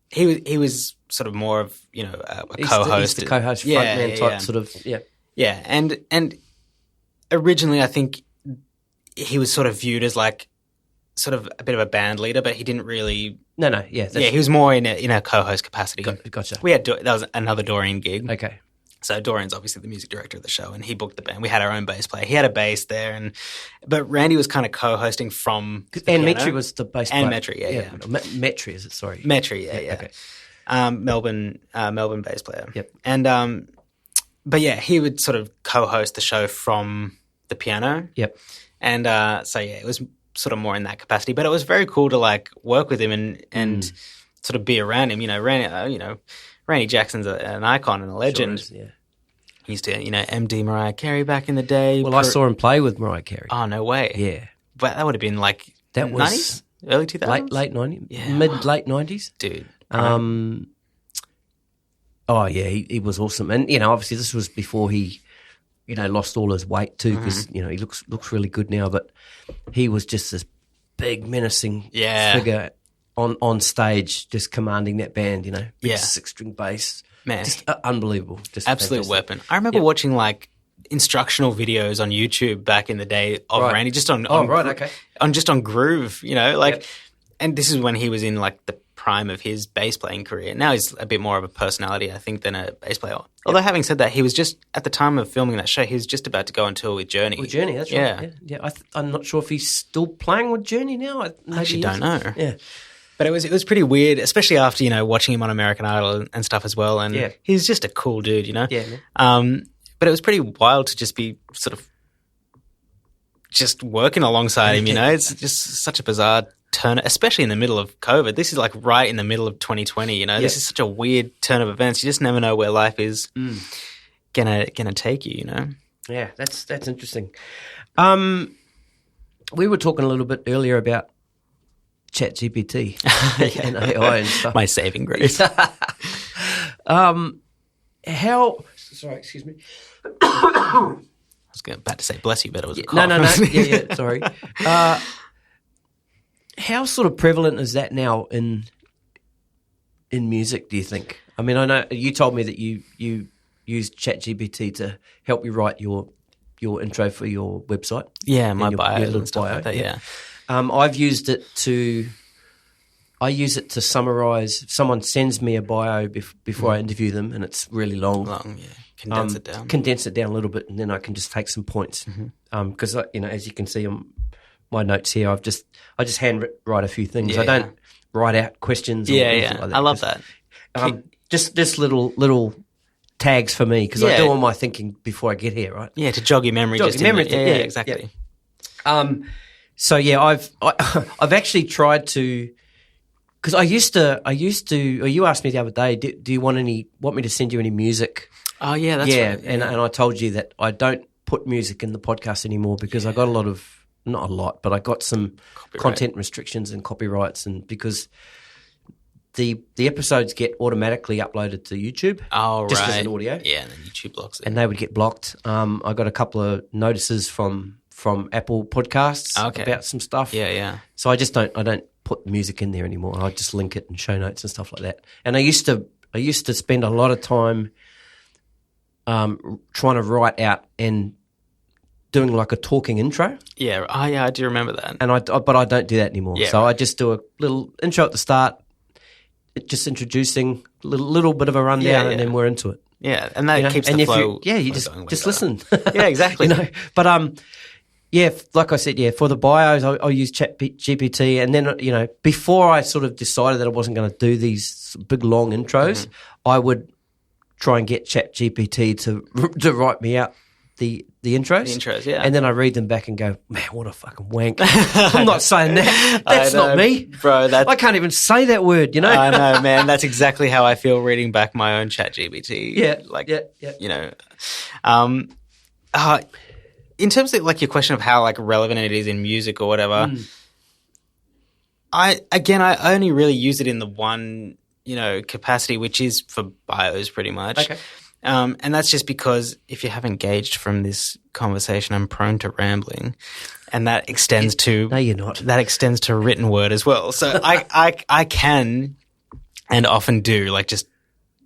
[SPEAKER 2] he was sort of more of a co-host.
[SPEAKER 1] He's the co-host, frontman type sort of
[SPEAKER 2] Yeah, and originally I think he was sort of viewed as like sort of a bit of a band leader, but he didn't really. He was more in a co-host capacity.
[SPEAKER 1] Gotcha.
[SPEAKER 2] That was another Dorian gig.
[SPEAKER 1] Okay.
[SPEAKER 2] So Dorian's obviously the music director of the show, and he booked the band. We had our own bass player. He had a bass there, but Randy was kind of co-hosting from the piano.
[SPEAKER 1] Metri was the bass player.
[SPEAKER 2] And Metri, yeah.
[SPEAKER 1] Metri, is it? Sorry.
[SPEAKER 2] Metri, yeah. Okay. Melbourne bass player.
[SPEAKER 1] Yep.
[SPEAKER 2] And but yeah, he would sort of co-host the show from the piano.
[SPEAKER 1] Yep.
[SPEAKER 2] And it was sort of more in that capacity, but it was very cool to like work with him and sort of be around him. Randy Jackson's an icon and a legend.
[SPEAKER 1] Sure is, yeah.
[SPEAKER 2] He used to, MD Mariah Carey back in the day.
[SPEAKER 1] Well, I saw him play with Mariah Carey.
[SPEAKER 2] Oh, no way.
[SPEAKER 1] Yeah.
[SPEAKER 2] But that would have been like
[SPEAKER 1] that
[SPEAKER 2] 90s? Early 2000s?
[SPEAKER 1] Late 90s?
[SPEAKER 2] Yeah.
[SPEAKER 1] Mid-late 90s?
[SPEAKER 2] Dude.
[SPEAKER 1] He was awesome. And, obviously this was before he, lost all his weight too, because, he looks really good now. But he was just this big, menacing figure on stage, just commanding that band, big 6-string bass.
[SPEAKER 2] Man.
[SPEAKER 1] Just unbelievable. Just
[SPEAKER 2] absolute
[SPEAKER 1] fantastic.
[SPEAKER 2] weapon. I remember watching like instructional videos on YouTube back in the day of Randy, just on Groove, and this is when he was in like the prime of his bass playing career. Now he's a bit more of a personality, I think, than a bass player. Although having said that, he was just at the time of filming that show, he was just about to go on tour with Journey.
[SPEAKER 1] With Journey, that's right. Yeah. I'm not sure if he's still playing with Journey now.
[SPEAKER 2] I actually don't know.
[SPEAKER 1] Yeah.
[SPEAKER 2] But it was pretty weird, especially after, watching him on American Idol and stuff as well. And he's just a cool dude,
[SPEAKER 1] Yeah.
[SPEAKER 2] But it was pretty wild to just be sort of just working alongside him, It's just such a bizarre turn, especially in the middle of COVID. This is like right in the middle of 2020, This is such a weird turn of events. You just never know where life is gonna take you,
[SPEAKER 1] Yeah, that's interesting. We were talking a little bit earlier about ChatGPT and AI and stuff.
[SPEAKER 2] My saving grace.
[SPEAKER 1] Sorry, excuse me.
[SPEAKER 2] I was about to say bless you, but it was a cough.
[SPEAKER 1] No. Yeah, sorry. How sort of prevalent is that now in music, do you think? I mean, I know you told me that you use ChatGPT to help you write your intro for your website.
[SPEAKER 2] Yeah, my
[SPEAKER 1] your
[SPEAKER 2] bio
[SPEAKER 1] little
[SPEAKER 2] and stuff like that, yeah.
[SPEAKER 1] I've used it to summarize. Someone sends me a bio before I interview them, and it's really long.
[SPEAKER 2] Condense
[SPEAKER 1] it down a little bit, and then I can just take some points. Because as you can see on my notes here, I just handwrite a few things. I don't write out questions. Or anything like that.
[SPEAKER 2] I love that.
[SPEAKER 1] Just little tags for me, because I do all my thinking before I get here, right?
[SPEAKER 2] Yeah, to jog your memory. Yeah, exactly.
[SPEAKER 1] So I've actually tried to, because I used to. Or you asked me the other day, do you want me to send you any music?
[SPEAKER 2] Oh yeah, that's right.
[SPEAKER 1] And I told you that I don't put music in the podcast anymore because I got not a lot, but I got some content restrictions and copyrights, and because the episodes get automatically uploaded to YouTube.
[SPEAKER 2] Oh,
[SPEAKER 1] just
[SPEAKER 2] right.
[SPEAKER 1] as an audio.
[SPEAKER 2] Yeah, and then YouTube blocks it.
[SPEAKER 1] And they would get blocked. I got a couple of notices from Apple Podcasts about some stuff.
[SPEAKER 2] Yeah.
[SPEAKER 1] So I don't put music in there anymore. I just link it in show notes and stuff like that. And I used to spend a lot of time trying to write out and doing like a talking intro.
[SPEAKER 2] Yeah. Oh, yeah, I do remember that.
[SPEAKER 1] But I don't do that anymore.
[SPEAKER 2] Yeah,
[SPEAKER 1] so I just do a little intro at the start, just introducing a little bit of a rundown, and then we're into it.
[SPEAKER 2] Yeah, and that keeps the flow.
[SPEAKER 1] You just listen.
[SPEAKER 2] Yeah, exactly.
[SPEAKER 1] But like I said, for the bios, I'll use ChatGPT, and then before I sort of decided that I wasn't going to do these big long intros, I would try and get ChatGPT to write me out the intros.
[SPEAKER 2] The intros, yeah.
[SPEAKER 1] And then I read them back and go, man, what a fucking wank. I'm not saying that. That's not me.
[SPEAKER 2] Bro,
[SPEAKER 1] I can't even say that word,
[SPEAKER 2] I know, man. That's exactly how I feel reading back my own ChatGPT.
[SPEAKER 1] Yeah.
[SPEAKER 2] In terms of like your question of how like relevant it is in music or whatever, I only really use it in the one, capacity, which is for bios pretty much.
[SPEAKER 1] Okay.
[SPEAKER 2] And that's just because if you haven't gauged from this conversation, I'm prone to rambling, and that extends to
[SPEAKER 1] no, you're not.
[SPEAKER 2] That extends to written word as well. So I can and often do like just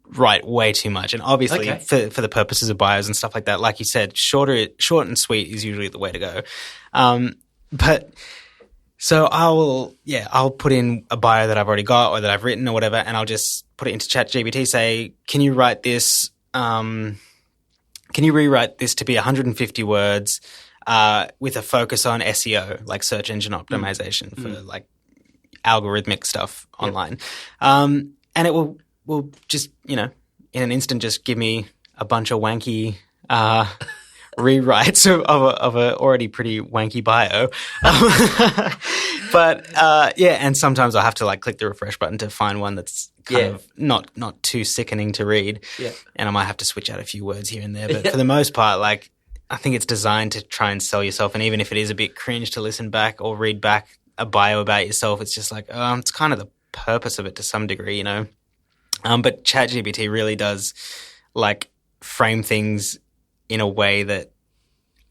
[SPEAKER 2] write way too much, and obviously for the purposes of bios and stuff like that, like you said, short and sweet is usually the way to go. But so I'll put in a bio that I've already got or that I've written or whatever, and I'll just put it into ChatGPT. Say, can you write this? Can you rewrite this to be 150 words with a focus on SEO, like search engine optimization for like algorithmic stuff online? And it will just, in an instant just give me a bunch of wanky rewrites of a already pretty wanky bio. But and sometimes I'll have to like click the refresh button to find one that's kind of not too sickening to read. Yeah. And I might have to switch out a few words here and there. But for the most part, like I think it's designed to try and sell yourself. And even if it is a bit cringe to listen back or read back a bio about yourself, it's just like, it's kind of the purpose of it to some degree, But ChatGPT really does like frame things in a way that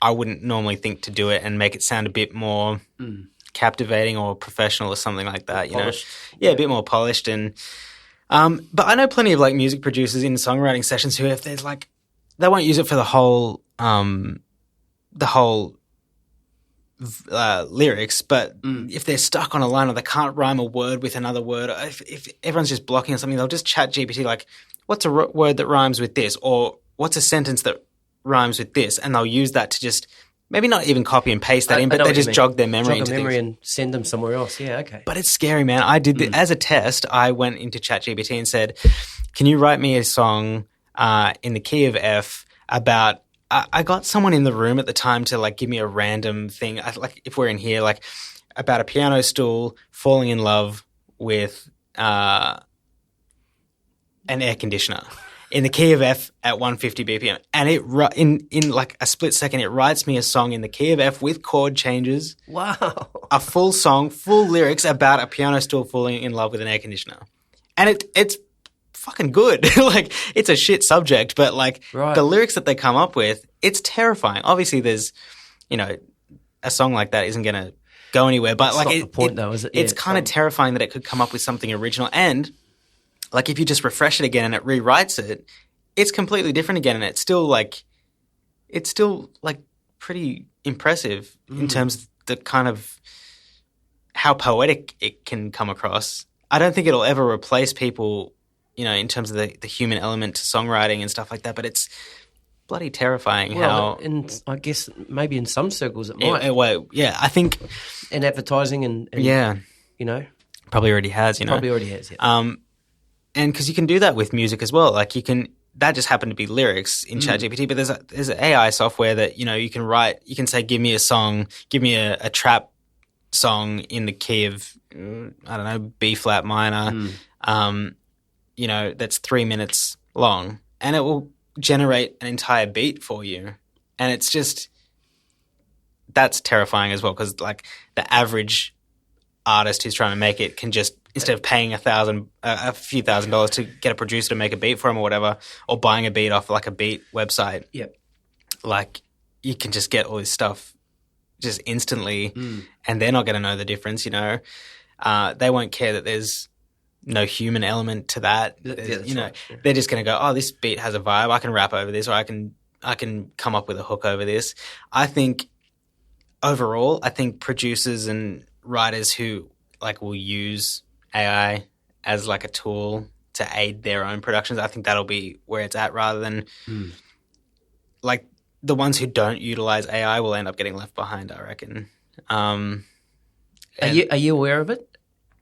[SPEAKER 2] I wouldn't normally think to do it and make it sound a bit more captivating or professional or something like that,
[SPEAKER 1] polished.
[SPEAKER 2] Yeah, a bit more polished. And but I know plenty of like music producers in songwriting sessions who, if there's like, they won't use it for the whole lyrics, but if they're stuck on a line or they can't rhyme a word with another word, or if everyone's just blocking on something, they'll just chat GPT like, what's a word that rhymes with this, or what's a sentence that rhymes with this, and they'll use that to just maybe not even copy and paste that in, but they just jog their memory into things.
[SPEAKER 1] And send them somewhere else. Yeah, okay.
[SPEAKER 2] But it's scary, man. I did as a test. I went into ChatGPT and said, "Can you write me a song in the key of F about I got someone in the room at the time to like give me a random thing, like if we're in here, like about a piano stool falling in love with an air conditioner in the key of F at 150 BPM, and it in like a split second, it writes me a song in the key of F with chord changes.
[SPEAKER 1] Wow,
[SPEAKER 2] a full song, full lyrics about a piano stool falling in love with an air conditioner, and it's fucking good. Like, it's a shit subject, but like the lyrics that they come up with, it's terrifying. Obviously, there's, you know, a song like that isn't going to go anywhere, but
[SPEAKER 1] that's not the point, though, is it?
[SPEAKER 2] It's kind of terrifying that it could come up with something original, and like if you just refresh it again and it rewrites it, it's completely different again, and it's still like pretty impressive in terms of the kind of how poetic it can come across. I don't think it'll ever replace people, you know, in terms of the human element to songwriting and stuff like that, but it's bloody terrifying how...
[SPEAKER 1] And I guess maybe in some circles it might.
[SPEAKER 2] Yeah, I think...
[SPEAKER 1] In advertising and
[SPEAKER 2] yeah,
[SPEAKER 1] you know.
[SPEAKER 2] Probably already has, you know.
[SPEAKER 1] Probably already has, yeah.
[SPEAKER 2] And because you can do that with music as well. Like you can... That just happened to be lyrics in ChatGPT, but there's AI software that, you know, you can say, give me a song, give me a trap song in the key of, I don't know, B flat minor, you know, that's 3 minutes long, and it will generate an entire beat for you. And it's just, that's terrifying as well, because like the average artist who's trying to make it can just, instead of paying a few $1,000s to get a producer to make a beat for him or whatever, or buying a beat off like a beat website, like you can just get all this stuff just instantly, and they're not going to know the difference, you know. They won't care that there's no human element to that. You know, they're just going to go, oh, this beat has a vibe, I can rap over this, or I can come up with a hook over this. I think overall, producers and writers who like will use AI as like a tool to aid their own productions, I think that'll be where it's at, rather than like the ones who don't utilize AI will end up getting left behind, I reckon.
[SPEAKER 1] Are you aware of it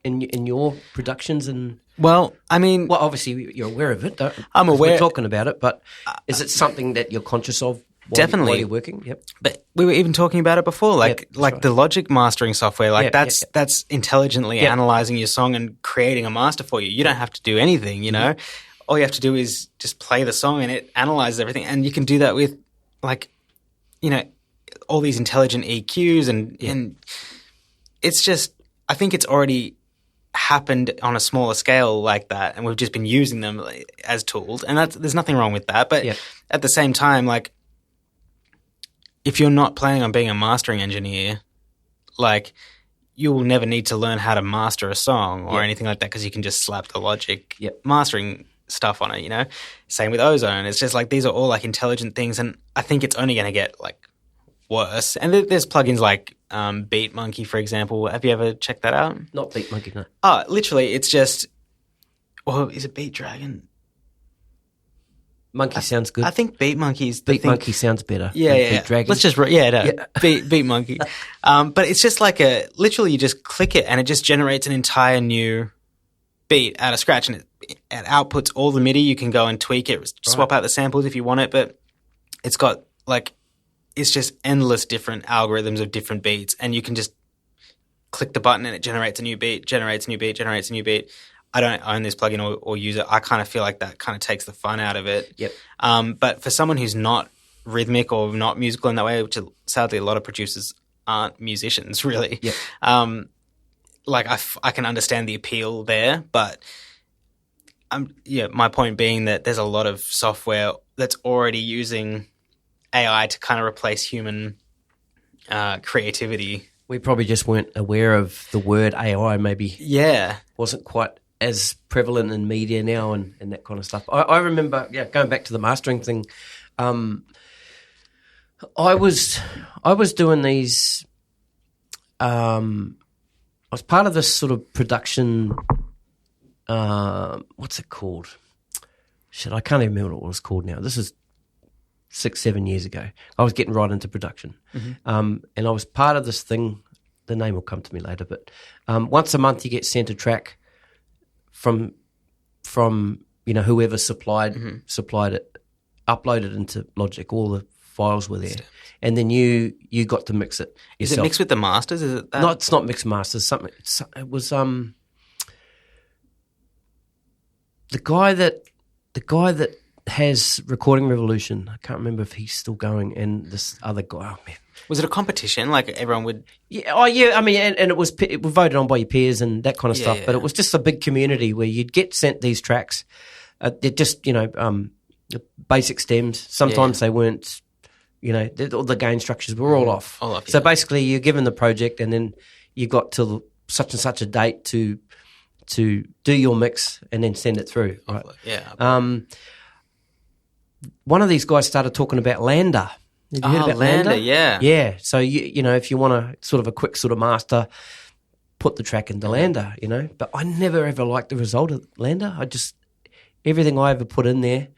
[SPEAKER 1] in your productions? And
[SPEAKER 2] well, I mean,
[SPEAKER 1] obviously you're aware of it.
[SPEAKER 2] I'm aware.
[SPEAKER 1] We're talking about it, but is it something that you're conscious of?
[SPEAKER 2] Definitely.
[SPEAKER 1] While you're working, yep.
[SPEAKER 2] But we were even talking about it before, like the Logic mastering software, like that's intelligently analyzing your song and creating a master for you. You don't have to do anything, you know. All you have to do is just play the song and it analyzes everything. And you can do that with, like, you know, all these intelligent EQs and it's just, I think it's already happened on a smaller scale like that, and we've just been using them as tools, and there's nothing wrong with that. But at the same time, like, if you're not planning on being a mastering engineer, like, you will never need to learn how to master a song or anything like that, because you can just slap the Logic mastering stuff on it, you know? Same with Ozone. It's just like, these are all like intelligent things, and I think it's only going to get like worse. And there's plugins like Beat Monkey, for example. Have you ever checked that out?
[SPEAKER 1] Not Beat Monkey, no.
[SPEAKER 2] Oh, literally, it's just, or is it Beat Dragon?
[SPEAKER 1] Monkey sounds good.
[SPEAKER 2] I think Beat Monkey's
[SPEAKER 1] Beat Monkey sounds better.
[SPEAKER 2] Yeah,
[SPEAKER 1] than Beat Dragon.
[SPEAKER 2] Let's just Beat Monkey. But it's just like literally you just click it and it just generates an entire new beat out of scratch, and it outputs all the MIDI. You can go and tweak it, swap out the samples if you want it, but it's got like, it's just endless different algorithms of different beats, and you can just click the button and it generates a new beat, generates a new beat, generates a new beat. I don't own this plugin or use it. I kind of feel like that kind of takes the fun out of it.
[SPEAKER 1] Yep.
[SPEAKER 2] But for someone who's not rhythmic or not musical in that way, which sadly a lot of producers aren't musicians really, like I can understand the appeal there. But my point being that there's a lot of software that's already using AI to kind of replace human creativity.
[SPEAKER 1] We probably just weren't aware of the word AI, maybe.
[SPEAKER 2] Yeah.
[SPEAKER 1] Wasn't quite as prevalent in media now and that kind of stuff. I remember, going back to the mastering thing, I was doing these, I was part of this sort of production, what's it called? Shit, I can't even remember what it was called now. This is 6-7 years ago. I was getting right into production. And I was part of this thing, the name will come to me later, but once a month you get sent a track from you know, whoever supplied it, uploaded into Logic, all the files were there, and then you got to mix it yourself.
[SPEAKER 2] Is it mixed with the masters? Is it that?
[SPEAKER 1] No, it's not mixed masters. It was the guy that has Recording Revolution. I can't remember if he's still going, and this other guy. Oh man.
[SPEAKER 2] Was it a competition? Like everyone would?
[SPEAKER 1] Yeah. Oh, yeah. I mean, and it was voted on by your peers and that kind of stuff.
[SPEAKER 2] Yeah.
[SPEAKER 1] But it was just a big community where you'd get sent these tracks. They're just basic stems. Sometimes they weren't. All the gain structures were all off.
[SPEAKER 2] All off.
[SPEAKER 1] So
[SPEAKER 2] Yeah.
[SPEAKER 1] basically, you're given the project, and then you got till such and such a date to do your mix and then send it through. Right?
[SPEAKER 2] Yeah.
[SPEAKER 1] One of these guys started talking about Lander. Have you heard about
[SPEAKER 2] Lander? Yeah.
[SPEAKER 1] Yeah. So if you want a sort of a quick sort of master, put the track into Lander. But I never ever liked the result of Lander. Everything I ever put in there,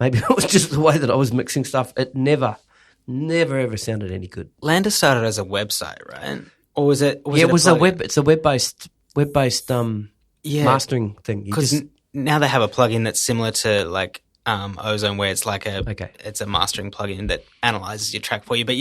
[SPEAKER 1] maybe it was just the way that I was mixing stuff. It never ever sounded any good.
[SPEAKER 2] Lander started as a website, right? Or was it?
[SPEAKER 1] It's a web based mastering thing.
[SPEAKER 2] Because now they have a plugin that's similar to like Ozone, where it's like it's a mastering plugin that analyzes your track for you. But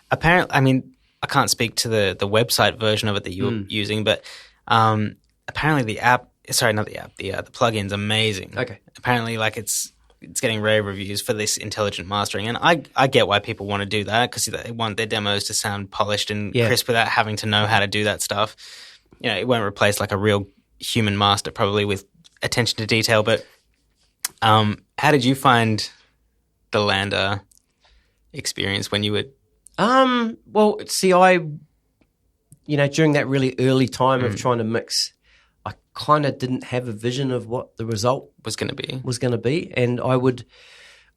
[SPEAKER 2] apparently, I mean, I can't speak to the website version of it that you're using, but apparently the plugin's amazing.
[SPEAKER 1] Okay.
[SPEAKER 2] Apparently, like it's getting rave reviews for this intelligent mastering, and I get why people want to do that because they want their demos to sound polished and crisp without having to know how to do that stuff. It won't replace like a real human master probably with attention to detail, but how did you find the Lander experience when you were?
[SPEAKER 1] Well, see, during that really early time of trying to mix, I kind of didn't have a vision of what the result
[SPEAKER 2] was going
[SPEAKER 1] to be, and I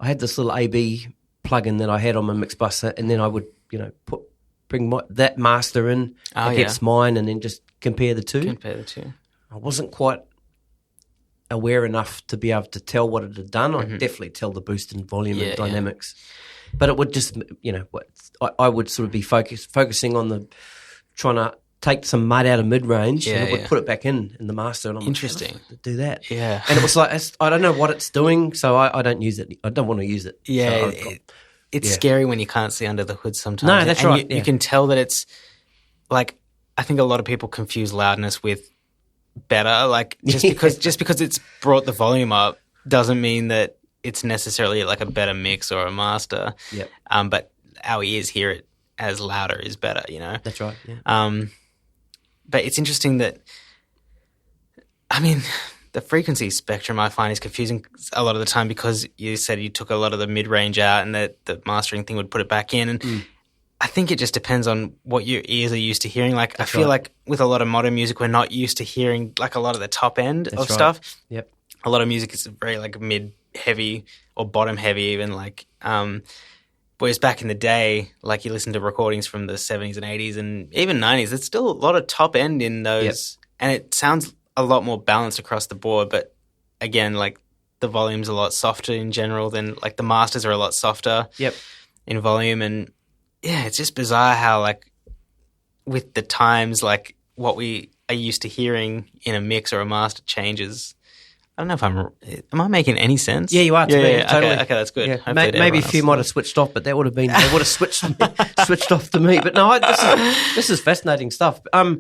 [SPEAKER 1] had this little AB plugin that I had on my mix bus, and then I would, bring that master in against mine, and then just compare the two. I wasn't quite aware enough to be able to tell what it had done. I could definitely tell the boost in volume and dynamics, but it would just, I would sort of be focusing on trying to take some mud out of mid range, and it would put it back in the master. And I'm
[SPEAKER 2] interesting
[SPEAKER 1] like, to do that.
[SPEAKER 2] Yeah,
[SPEAKER 1] and it was like I don't know what it's doing, so I don't use it. I don't want to use it.
[SPEAKER 2] Yeah, so it's scary when you can't see under the hood sometimes.
[SPEAKER 1] No, that's right.
[SPEAKER 2] You can tell that it's like, I think a lot of people confuse loudness with better. Like just because it's brought the volume up doesn't mean that it's necessarily like a better mix or a master.
[SPEAKER 1] Yep.
[SPEAKER 2] But our ears hear it as louder is better.
[SPEAKER 1] That's right. Yeah.
[SPEAKER 2] But it's interesting that, I mean, the frequency spectrum I find is confusing a lot of the time because you said you took a lot of the mid-range out and that the mastering thing would put it back in. And I think it just depends on what your ears are used to hearing. Like, I feel like with a lot of modern music, we're not used to hearing like a lot of the top end of stuff.
[SPEAKER 1] Yep.
[SPEAKER 2] A lot of music is very like mid-heavy or bottom-heavy even. Like, whereas back in the day, like you listen to recordings from the 70s and 80s and even 90s, there's still a lot of top end in those. Yep. And it sounds a lot more balanced across the board. But again, like the volume's a lot softer in general than like the masters are a lot softer in volume. And yeah, it's just bizarre how like with the times, like what we are used to hearing in a mix or a master changes. I don't know if am I making any sense?
[SPEAKER 1] Yeah, you are to me. Totally.
[SPEAKER 2] Okay, that's good.
[SPEAKER 1] Yeah. Maybe a few might have switched off, but they would have switched off to me. But no, this is fascinating stuff. I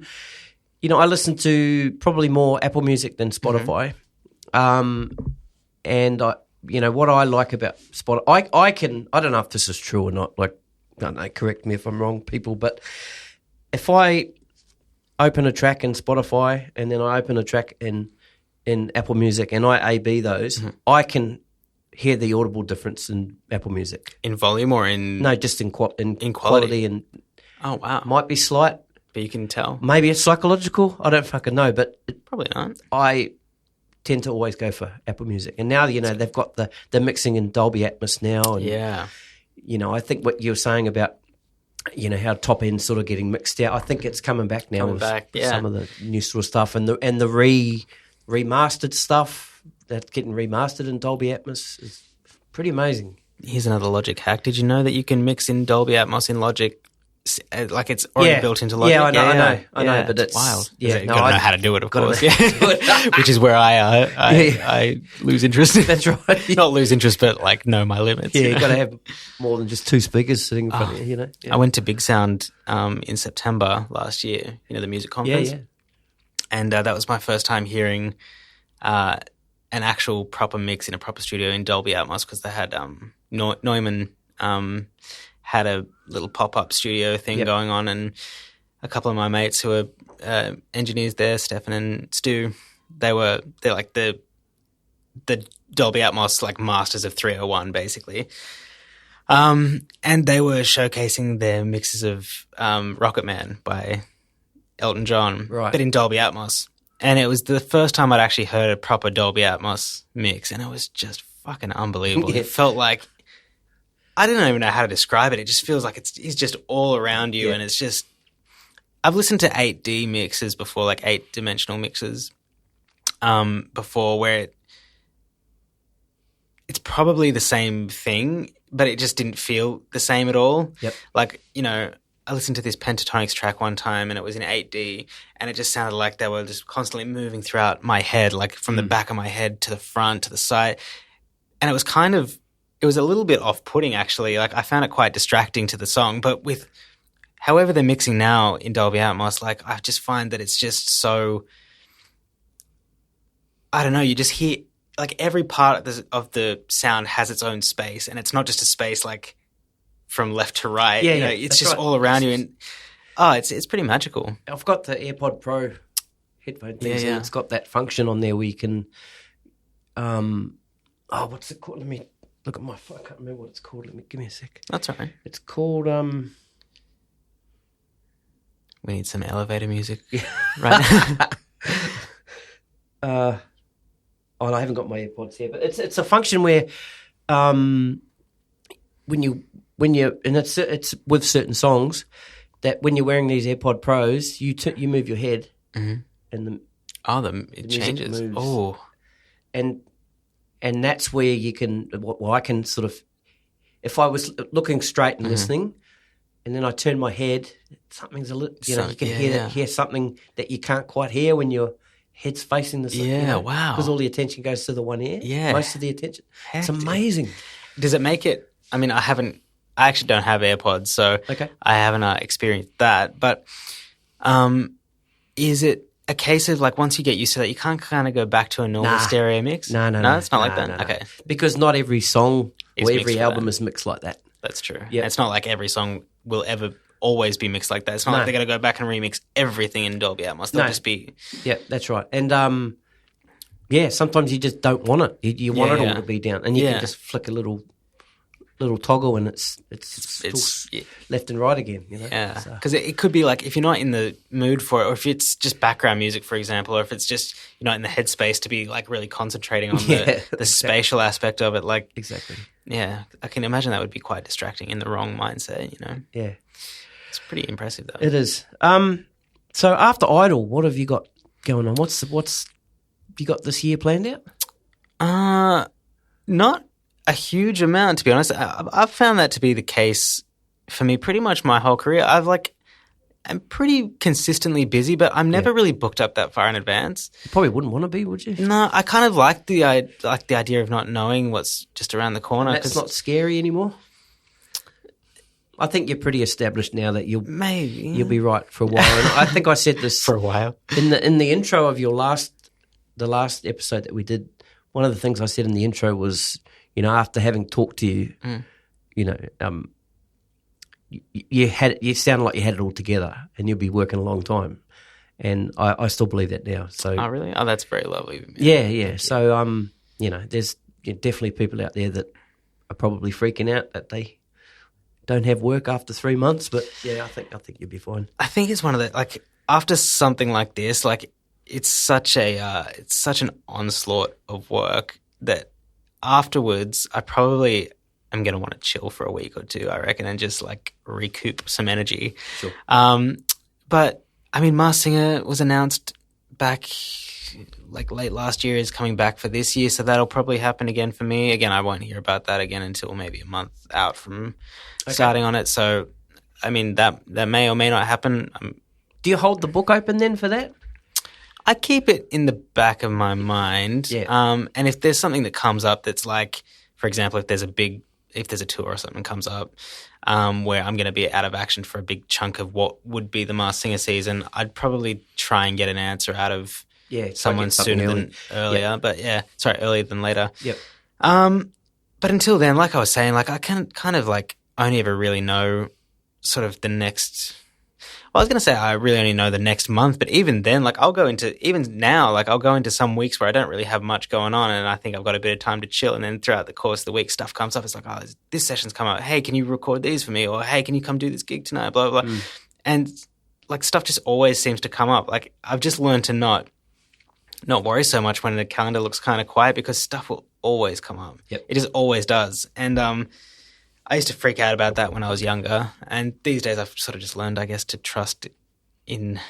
[SPEAKER 1] listen to probably more Apple Music than Spotify. And what I like about Spotify, I don't know if this is true or not. Like, I don't know, correct me if I'm wrong, people. But if I open a track in Spotify and then I open a track in Apple Music and I A/B those, I can hear the audible difference in Apple Music.
[SPEAKER 2] In volume or in...
[SPEAKER 1] No, just in quality. And
[SPEAKER 2] oh, wow.
[SPEAKER 1] Might be slight.
[SPEAKER 2] But you can tell.
[SPEAKER 1] Maybe it's psychological. I don't fucking know, but...
[SPEAKER 2] Probably not.
[SPEAKER 1] I tend to always go for Apple Music. And now, they've got the mixing in Dolby Atmos now. And, I think what you were saying about, how top end's sort of getting mixed out, I think it's coming back now with some of the new sort of stuff. And the remastered stuff that's getting remastered in Dolby Atmos is pretty amazing.
[SPEAKER 2] Here's another Logic hack. Did you know that you can mix in Dolby Atmos in Logic like it's already built into Logic.
[SPEAKER 1] Yeah, I know, but it's
[SPEAKER 2] wild.
[SPEAKER 1] Yeah,
[SPEAKER 2] you gotta know how to do it, of course.
[SPEAKER 1] know.
[SPEAKER 2] Yeah. Which is where I lose interest.
[SPEAKER 1] That's right.
[SPEAKER 2] Not lose interest, but like know my limits.
[SPEAKER 1] Yeah, you got to have more than just two speakers sitting in front of you. You know. Yeah.
[SPEAKER 2] I went to Big Sound in September last year. You know, the music conference.
[SPEAKER 1] Yeah.
[SPEAKER 2] And that was my first time hearing an actual proper mix in a proper studio in Dolby Atmos, because they had Neumann had a little pop-up studio thing going on, and a couple of my mates who were engineers there, Stefan and Stu, they're like the Dolby Atmos like masters of 301 basically. And they were showcasing their mixes of Rocket Man by Elton John,
[SPEAKER 1] right,
[SPEAKER 2] but in Dolby Atmos. And it was the first time I'd actually heard a proper Dolby Atmos mix, and it was just fucking unbelievable. It felt like, I don't even know how to describe it. It just feels like it's just all around you, and it's just, I've listened to 8D mixes before, like 8-dimensional mixes before, where it's probably the same thing, but it just didn't feel the same at all.
[SPEAKER 1] Yep.
[SPEAKER 2] Like, you know, I listened to this Pentatonics track one time, and it was in 8D, and it just sounded like they were just constantly moving throughout my head, like from the back of my head to the front, to the side. And it was it was a little bit off-putting, actually. Like, I found it quite distracting to the song, but with however they're mixing now in Dolby Atmos, like, I just find that it's just so, I don't know, you just hear, like, every part of the sound has its own space, and it's not just a space like from left to right.
[SPEAKER 1] Yeah,
[SPEAKER 2] you know, it's just all around you, and it's pretty magical.
[SPEAKER 1] I've got the AirPod Pro headphone things, and it's got that function on there where you can, what's it called? Let me look at my phone. I can't remember what it's called. Give me a sec.
[SPEAKER 2] That's all right.
[SPEAKER 1] It's called
[SPEAKER 2] We need some elevator music, right?
[SPEAKER 1] I haven't got my AirPods here, but it's a function where when you and it's with certain songs that when you're wearing these AirPod Pros, you move your head, and
[SPEAKER 2] it changes.
[SPEAKER 1] Moves.
[SPEAKER 2] Oh,
[SPEAKER 1] and that's where you can. Well, I can sort of, if I was looking straight and listening, and then I turn my head, something's a little. You know, you can hear something that you can't quite hear when your head's facing the side.
[SPEAKER 2] Yeah, wow.
[SPEAKER 1] Because all the attention goes to the one ear.
[SPEAKER 2] Yeah,
[SPEAKER 1] most of the attention.
[SPEAKER 2] Hectic.
[SPEAKER 1] It's amazing.
[SPEAKER 2] Does it make it? I mean, I actually don't have AirPods, so I haven't experienced that. But is it a case of, like, once you get used to that, you can't kind of go back to a normal stereo mix? No, it's not like that.
[SPEAKER 1] No.
[SPEAKER 2] Okay,
[SPEAKER 1] because not every song or every album is mixed like that.
[SPEAKER 2] That's true. Yeah, it's not like every song will ever always be mixed like that. It's not like they're going to go back and remix everything in Dolby Atmos. They'll just be. Yeah,
[SPEAKER 1] that's right. And sometimes you just don't want it. You want it all to be down, and you can just flick a little toggle, and it's left and right again. You know?
[SPEAKER 2] Yeah, because it could be like, if you're not in the mood for it, or if it's just background music, for example, or if it's just you're not in the headspace to be like really concentrating on the spatial aspect of it. Like,
[SPEAKER 1] exactly.
[SPEAKER 2] Yeah, I can imagine that would be quite distracting in the wrong mindset. You know.
[SPEAKER 1] Yeah,
[SPEAKER 2] it's pretty impressive though.
[SPEAKER 1] It is. So after Idol, what have you got going on? What's you got this year planned out?
[SPEAKER 2] Not a huge amount, to be honest. I've found that to be the case for me pretty much my whole career. I'm pretty consistently busy, but I'm never really booked up that far in advance.
[SPEAKER 1] You probably wouldn't want to be, would you?
[SPEAKER 2] No, I kind of like the idea of not knowing what's just around the corner.
[SPEAKER 1] That's not scary anymore. I think you're pretty established now that you'll be right for a while. And I think I said this
[SPEAKER 2] for a while
[SPEAKER 1] in the intro of the last episode that we did. One of the things I said in the intro was, you know, after having talked to you, you know, you sounded like you had it all together, and you'll be working a long time, and I still believe that now. So,
[SPEAKER 2] oh really? Oh, that's very lovely.
[SPEAKER 1] Yeah. So, you know, there's definitely people out there that are probably freaking out that they don't have work after 3 months, but yeah, I think you'll be fine.
[SPEAKER 2] I think it's one of the, like, after something like this, like, it's such an onslaught of work that afterwards I probably am going to want to chill for a week or two, I reckon, and just like recoup some energy.
[SPEAKER 1] Sure.
[SPEAKER 2] But I mean, Masked Singer was announced back like late last year, is coming back for this year, so that'll probably happen again for me. Again, I won't hear about that again until maybe a month out from starting on it. So I mean, that may or may not happen.
[SPEAKER 1] Do you hold the book open then for that?
[SPEAKER 2] I keep it in the back of my mind.
[SPEAKER 1] Yeah.
[SPEAKER 2] And if there's something that comes up that's like, for example, if there's a tour or something comes up where I'm going to be out of action for a big chunk of what would be the Masked Singer season, I'd probably try and get an answer out of someone sooner than earlier.
[SPEAKER 1] Yeah.
[SPEAKER 2] But earlier than later.
[SPEAKER 1] Yep.
[SPEAKER 2] But until then, like I was saying, like I can kind of like only ever really know sort of the next. Well, I was going to say I really only know the next month, but even then, like I'll go into some weeks where I don't really have much going on, and I think I've got a bit of time to chill. And then throughout the course of the week, stuff comes up. It's like, oh, this session's come up. Hey, can you record these for me? Or hey, can you come do this gig tonight? Blah blah blah. And like stuff just always seems to come up. Like I've just learned to not worry so much when the calendar looks kind of quiet, because stuff will always come up.
[SPEAKER 1] Yep.
[SPEAKER 2] It just always does. And I used to freak out about that when I was younger, and these days I've sort of just learned, I guess, to trust in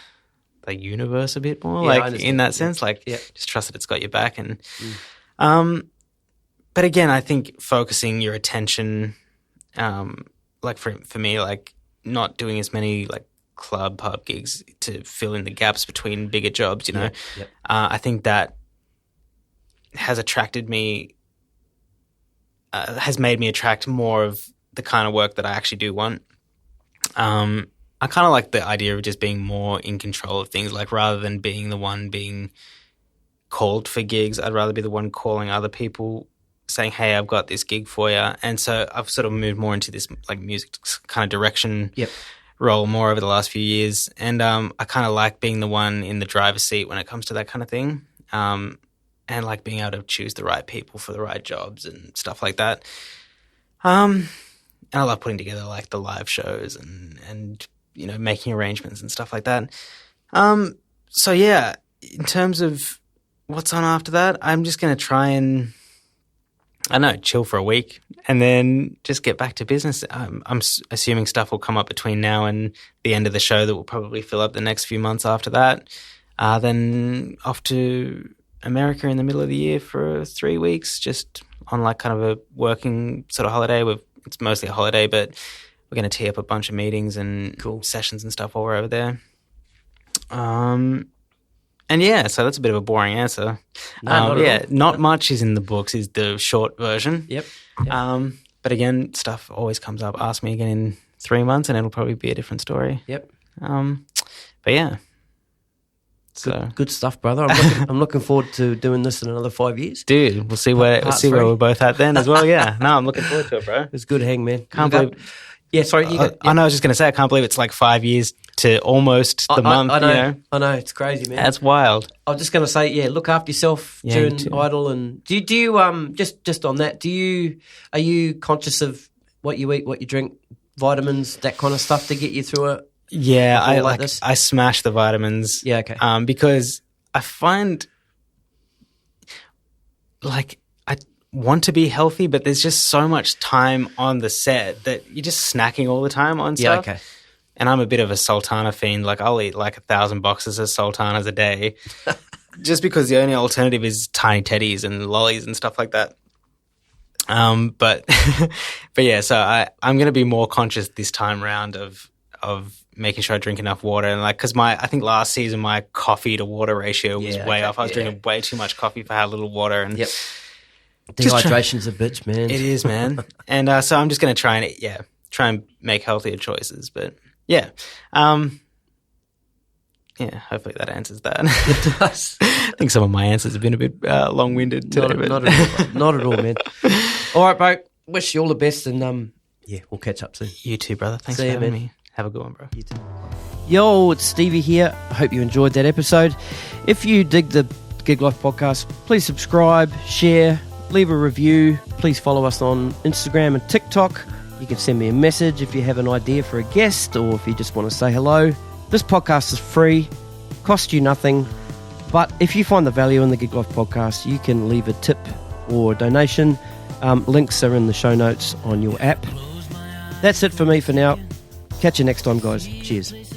[SPEAKER 2] the universe a bit more, like in that sense, just trust that it's got your back. And but again, I think focusing your attention, like for me, like not doing as many like pub gigs to fill in the gaps between bigger jobs, you know, I think that has attracted me. Has made me attract more of the kind of work that I actually do want. I kind of like the idea of just being more in control of things, like rather than being the one being called for gigs, I'd rather be the one calling other people saying, hey, I've got this gig for you. And so I've sort of moved more into this like music kind of direction role more over the last few years. And I kind of like being the one in the driver's seat when it comes to that kind of thing. And like being able to choose the right people for the right jobs and stuff like that. And I love putting together like the live shows and you know, making arrangements and stuff like that. So yeah, in terms of what's on after that, I'm just going to try and, I don't know, chill for a week and then just get back to business. I'm assuming stuff will come up between now and the end of the show that will probably fill up the next few months after that. Then off to America in the middle of the year for 3 weeks, just on like kind of a working sort of holiday. It's mostly a holiday, but we're going to tee up a bunch of meetings and sessions and stuff while we're over there. And yeah, so that's a bit of a boring answer. Not much is in the books is the short version.
[SPEAKER 1] Yep.
[SPEAKER 2] But again, stuff always comes up. Ask me again in 3 months and it'll probably be a different story.
[SPEAKER 1] Yep.
[SPEAKER 2] But yeah. So
[SPEAKER 1] good stuff, brother. I'm looking forward to doing this in another 5 years.
[SPEAKER 2] Dude, we'll see where we're both at then as well. Yeah. No, I'm looking forward to it, bro.
[SPEAKER 1] It's good hang, man.
[SPEAKER 2] Can't believe.
[SPEAKER 1] Yeah, sorry.
[SPEAKER 2] I know. I was just going to say, I can't believe it's like 5 years to almost the month.
[SPEAKER 1] I know.
[SPEAKER 2] You know?
[SPEAKER 1] I know. It's crazy, man.
[SPEAKER 2] That's wild.
[SPEAKER 1] I was just going to say, yeah, look after yourself during Idle. And do you just on that? Are you conscious of what you eat, what you drink, vitamins, that kind of stuff to get you through it?
[SPEAKER 2] Yeah, I smash the vitamins.
[SPEAKER 1] Yeah, okay.
[SPEAKER 2] Because I find like I want to be healthy, but there's just so much time on the set that you're just snacking all the time on stuff.
[SPEAKER 1] Yeah, okay.
[SPEAKER 2] And I'm a bit of a sultana fiend. Like I'll eat like 1,000 boxes of sultanas a day, just because the only alternative is tiny teddies and lollies and stuff like that. But yeah, so I'm going to be more conscious this time round of making sure I drink enough water. And like, cause I think last season my coffee to water ratio was way off. I was drinking way too much coffee for how little water. And
[SPEAKER 1] dehydration's a bitch, man.
[SPEAKER 2] It is, man. And so I'm just going to try and make healthier choices. But yeah. Yeah, hopefully that answers that.
[SPEAKER 1] It does.
[SPEAKER 2] I think some of my answers have been a bit long-winded today.
[SPEAKER 1] Not at all, man. All right, bro. Wish you all the best, and we'll catch up soon.
[SPEAKER 2] You too, brother. Thanks for having me. Have a good one, bro.
[SPEAKER 1] You too. Yo, it's Stevie here. I hope you enjoyed that episode. If you dig the Gig Life podcast, please subscribe, share, leave a review. Please follow us on Instagram and TikTok. You can send me a message if you have an idea for a guest or if you just want to say hello. This podcast is free, costs you nothing, but if you find the value in the Gig Life podcast, you can leave a tip or a donation. Links are in the show notes on your app. That's it for me for now. Catch you next time, guys. Cheers.